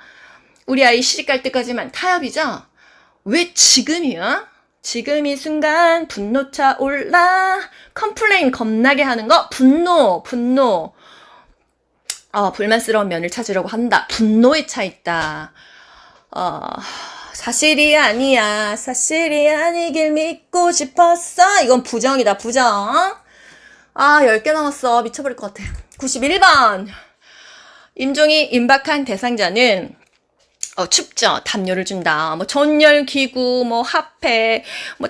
우리 아이 시집갈 때까지만 타협이죠? 왜 지금이야? 지금 이 순간 분노 차올라. 컴플레인 겁나게 하는 거. 분노. 불만스러운 면을 찾으려고 한다. 분노에 차 있다. 사실이 아니야. 사실이 아니길 믿고 싶었어. 이건 부정이다. 부정. 10개 남았어. 미쳐버릴 것 같아. 91번. 임종이 임박한 대상자는 춥죠. 담요를 준다. 뭐 전열 기구, 뭐 핫팩, 뭐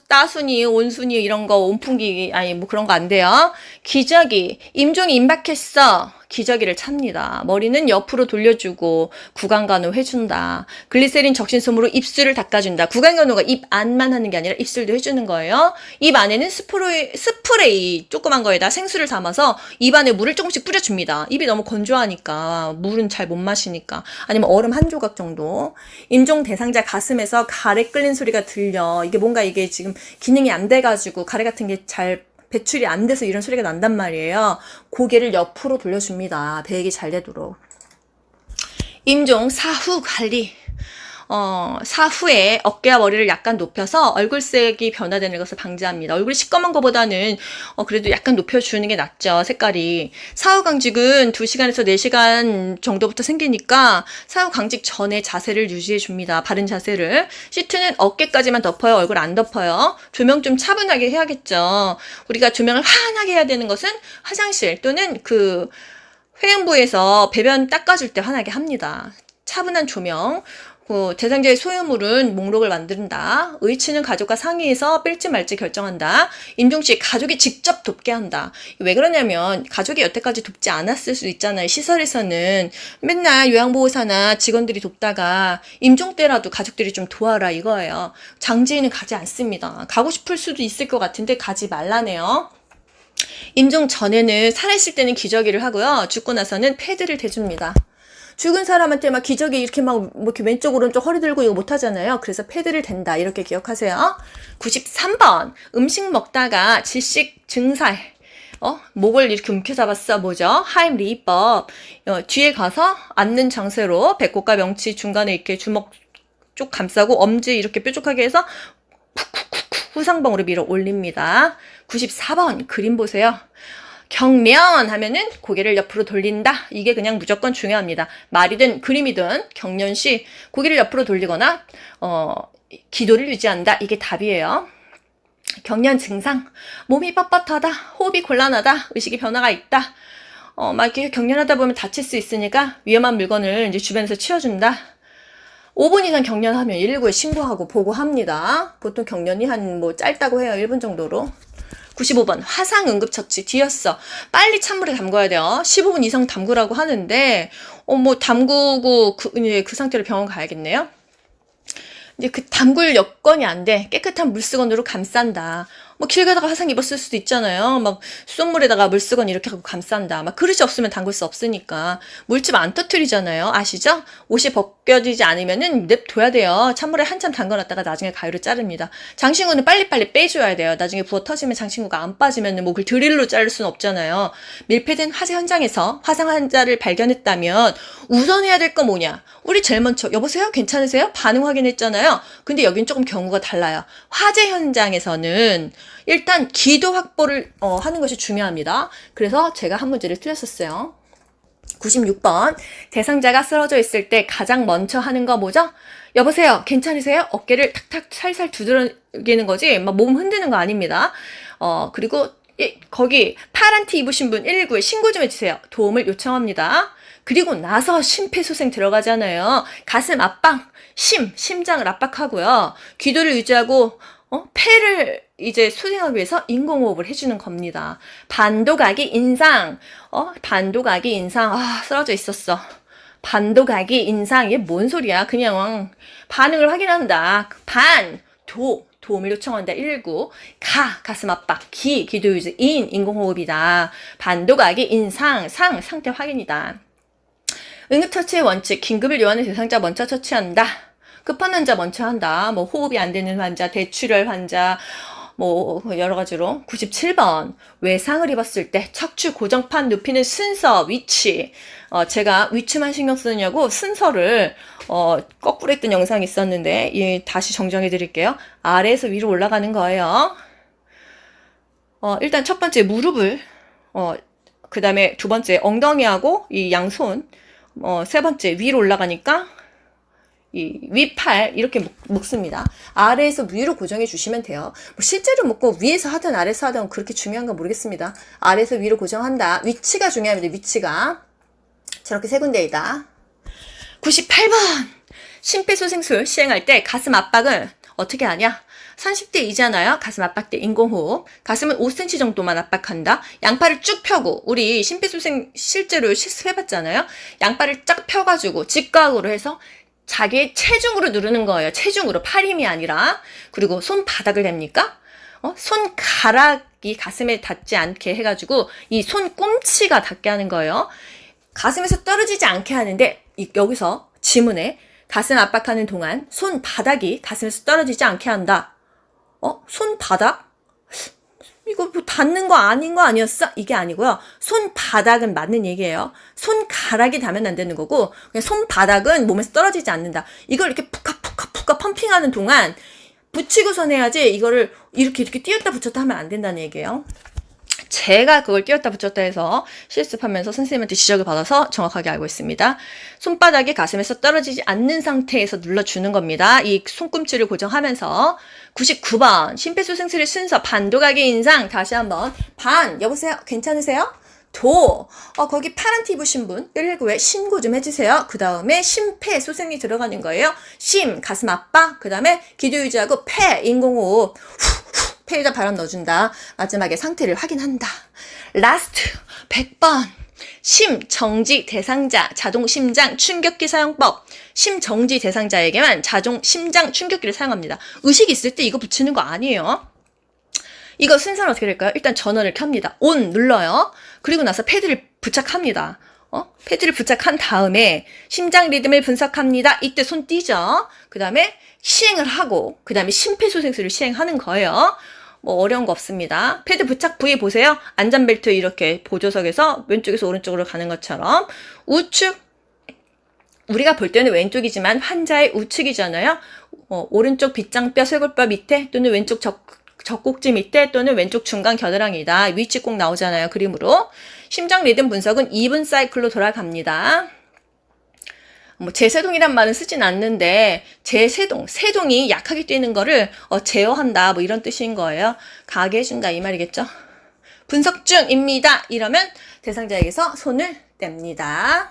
따순이, 온순이 이런 거 온풍기 아니 뭐 그런 거 안 돼요. 기저귀. 임종이 임박했어. 기저귀를 찹니다. 머리는 옆으로 돌려주고 구강간호 해준다. 글리세린 적신솜으로 입술을 닦아준다. 구강간호가 입 안만 하는 게 아니라 입술도 해주는 거예요. 입 안에는 스프레이 조그만 거에다 생수를 담아서 입 안에 물을 조금씩 뿌려줍니다. 입이 너무 건조하니까 물은 잘 못 마시니까. 아니면 얼음 한 조각 정도. 임종 대상자 가슴에서 가래 끓는 소리가 들려. 이게 뭔가 이게 지금 기능이 안 돼가지고 가래 같은 게 잘 배출이 안 돼서 이런 소리가 난단 말이에요. 고개를 옆으로 돌려줍니다. 배액이 잘 되도록. 임종 사후 관리. 사후에 어깨와 머리를 약간 높여서 얼굴색이 변화되는 것을 방지합니다. 얼굴이 시꺼먼 것보다는 그래도 약간 높여주는 게 낫죠. 색깔이. 사후 강직은 2시간에서 4시간 정도부터 생기니까 사후 강직 전에 자세를 유지해 줍니다. 바른 자세를. 시트는 어깨까지만 덮어요. 얼굴 안 덮어요. 조명 좀 차분하게 해야겠죠. 우리가 조명을 환하게 해야 되는 것은 화장실 또는 그 회음부에서 배변 닦아줄 때 환하게 합니다. 차분한 조명. 대상자의 소유물은 목록을 만든다. 의치는 가족과 상의해서 뺄지 말지 결정한다. 임종시 가족이 직접 돕게 한다. 왜 그러냐면 가족이 여태까지 돕지 않았을 수 있잖아요. 시설에서는 맨날 요양보호사나 직원들이 돕다가 임종 때라도 가족들이 좀 도와라 이거예요. 장지에는 가지 않습니다. 가고 싶을 수도 있을 것 같은데 가지 말라네요. 임종 전에는 살아있을 때는 기저귀를 하고요. 죽고 나서는 패드를 대줍니다. 죽은 사람한테 막 기저귀 이렇게 막 이렇게 왼쪽 오른쪽 허리 들고 이거 못 하잖아요. 그래서 패드를 댄다. 이렇게 기억하세요. 93번. 음식 먹다가 질식 증살. 목을 이렇게 움켜잡았어. 뭐죠? 하임리법. 뒤에 가서 앉는 장세로 배꼽과 명치 중간에 이렇게 주먹 쪽 감싸고 엄지 이렇게 뾰족하게 해서 쿡쿡쿡쿡 후상봉으로 밀어 올립니다. 94번. 그림 보세요. 경련 하면은 고개를 옆으로 돌린다. 이게 그냥 무조건 중요합니다. 말이든 그림이든 경련 시 고개를 옆으로 돌리거나 기도를 유지한다. 이게 답이에요. 경련 증상. 몸이 뻣뻣하다. 호흡이 곤란하다. 의식의 변화가 있다. 막 이렇게 경련하다 보면 다칠 수 있으니까 위험한 물건을 이제 주변에서 치워준다. 5분 이상 경련하면 119에 신고하고 보고합니다. 보통 경련이 한 짧다고 해요. 1분 정도로. 95번 화상 응급처치 뒤였어. 빨리 찬물에 담궈야 돼요. 15분 이상 담그라고 하는데 담그고 그 상태로 병원 가야겠네요. 이제 그 담글 여건이 안 돼. 깨끗한 물수건으로 감싼다. 길 가다가 화상 입었을 수도 있잖아요. 막 수돗물에다가 물수건 이렇게 하고 감싼다. 막 그릇이 없으면 담글 수 없으니까. 물집 안 터뜨리잖아요. 아시죠? 옷이 벗겨지지 않으면은 냅둬야 돼요. 찬물에 한참 담궈놨다가 나중에 가위로 자릅니다. 장신구는 빨리빨리 빼줘야 돼요. 나중에 부어 터지면 장신구가 안 빠지면은 그걸 드릴로 자를 수는 없잖아요. 밀폐된 화재 현장에서 화상 환자를 발견했다면 우선 해야 될 거 뭐냐? 우리 제일 먼저 여보세요? 괜찮으세요? 반응 확인했잖아요. 근데 여긴 조금 경우가 달라요. 화재 현장에서는 일단 기도 확보를 하는 것이 중요합니다. 그래서 제가 한 문제를 틀렸었어요. 96번. 대상자가 쓰러져 있을 때 가장 먼저 하는 거 뭐죠? 여보세요? 괜찮으세요? 어깨를 탁탁 살살 두드리는 거지 막 몸 흔드는 거 아닙니다. 그리고 거기 파란 티 입으신 분 119에 신고 좀 해주세요. 도움을 요청합니다. 그리고 나서 심폐소생 들어가잖아요. 가슴 압박, 심장을 압박하고요. 기도를 유지하고 폐를 이제 소생하기 위해서 인공호흡을 해주는 겁니다. 반도각이 인상. 반도각이 인상. 쓰러져 있었어. 반도각이 인상. 이게 뭔 소리야? 그냥 반응을 확인한다. 도움을 요청한다. 119. 가슴 압박. 기도 유지. 인공호흡이다. 반도각이 인상. 상태 확인이다. 응급처치의 원칙. 긴급을 요하는 대상자 먼저 처치한다. 급한 환자 먼저 한다. 뭐 호흡이 안 되는 환자, 대출혈 환자, 뭐 여러 가지로. 97번 외상을 입었을 때 척추 고정판 눕히는 순서, 위치. 제가 위치만 신경 쓰느냐고 순서를 거꾸로 했던 영상이 있었는데 다시 정정해 드릴게요. 아래에서 위로 올라가는 거예요. 일단 첫 번째 무릎을 그 다음에 두 번째 엉덩이하고 이 양손, 세 번째 위로 올라가니까 이 윗팔 이렇게 묶습니다. 아래에서 위로 고정해 주시면 돼요. 뭐 실제로 묶고 위에서 하든 아래에서 하든 그렇게 중요한 건 모르겠습니다. 아래에서 위로 고정한다. 위치가 중요합니다. 위치가 저렇게 세 군데이다. 98번 심폐소생술 시행할 때 가슴 압박은 어떻게 하냐? 30대이잖아요. 가슴 압박대 인공호흡. 가슴은 5cm 정도만 압박한다. 양팔을 쭉 펴고 우리 심폐소생 실제로 실습해봤잖아요. 양팔을 쫙 펴가지고 직각으로 해서 자기의 체중으로 누르는 거예요. 체중으로, 팔 힘이 아니라. 그리고 손바닥을 댑니까? 손가락이 가슴에 닿지 않게 해가지고 이 손꿈치가 닿게 하는 거예요. 가슴에서 떨어지지 않게 하는데 여기서 지문에 가슴 압박하는 동안 손바닥이 가슴에서 떨어지지 않게 한다. 손바닥? 이거 뭐 닿는 거 아닌 거 아니었어? 이게 아니고요. 손바닥은 맞는 얘기예요. 손가락이 닿으면 안 되는 거고 그냥 손바닥은 몸에서 떨어지지 않는다. 이걸 이렇게 푸카푸카 펌핑하는 동안 붙이고선 해야지 이거를 이렇게 띄었다 붙였다 하면 안 된다는 얘기예요. 제가 그걸 띄었다 붙였다 해서 실습하면서 선생님한테 지적을 받아서 정확하게 알고 있습니다. 손바닥이 가슴에서 떨어지지 않는 상태에서 눌러주는 겁니다. 이 손꿈치를 고정하면서. 99번 심폐소생술의 순서 반도각의 인상. 다시 한번 반 여보세요? 괜찮으세요? 도 거기 파란 티 입으신 분 119에 신고 좀 해주세요. 그 다음에 심폐소생이 들어가는 거예요. 심 가슴 압박, 그 다음에 기도 유지하고 폐 인공호흡 폐에다 바람 넣어준다. 마지막에 상태를 확인한다. 라스트 100번 심정지 대상자 자동 심장 충격기 사용법. 심정지 대상자에게만 자동 심장 충격기를 사용합니다. 의식이 있을 때 이거 붙이는 거 아니에요. 이거 순서는 어떻게 될까요? 일단 전원을 켭니다. 온 눌러요. 그리고 나서 패드를 부착합니다. 패드를 부착한 다음에 심장 리듬을 분석합니다. 이때 손 띄죠. 그 다음에 시행을 하고 그 다음에 심폐소생술을 시행하는 거예요. 뭐 어려운 거 없습니다. 패드 부착 부위 보세요. 안전벨트 이렇게 보조석에서 왼쪽에서 오른쪽으로 가는 것처럼 우측, 우리가 볼 때는 왼쪽이지만 환자의 우측이잖아요. 오른쪽 빗장뼈 쇄골뼈 밑에 또는 왼쪽 젖꼭지 밑에 또는 왼쪽 중간 겨드랑이다. 위치 꼭 나오잖아요. 그림으로. 심장 리듬 분석은 2분 사이클로 돌아갑니다. 뭐 제세동이란 말은 쓰진 않는데 세동이 약하게 뛰는 거를 제어한다 뭐 이런 뜻인 거예요. 가게 해준다 이 말이겠죠. 분석 중입니다. 이러면 대상자에게서 손을 뗍니다.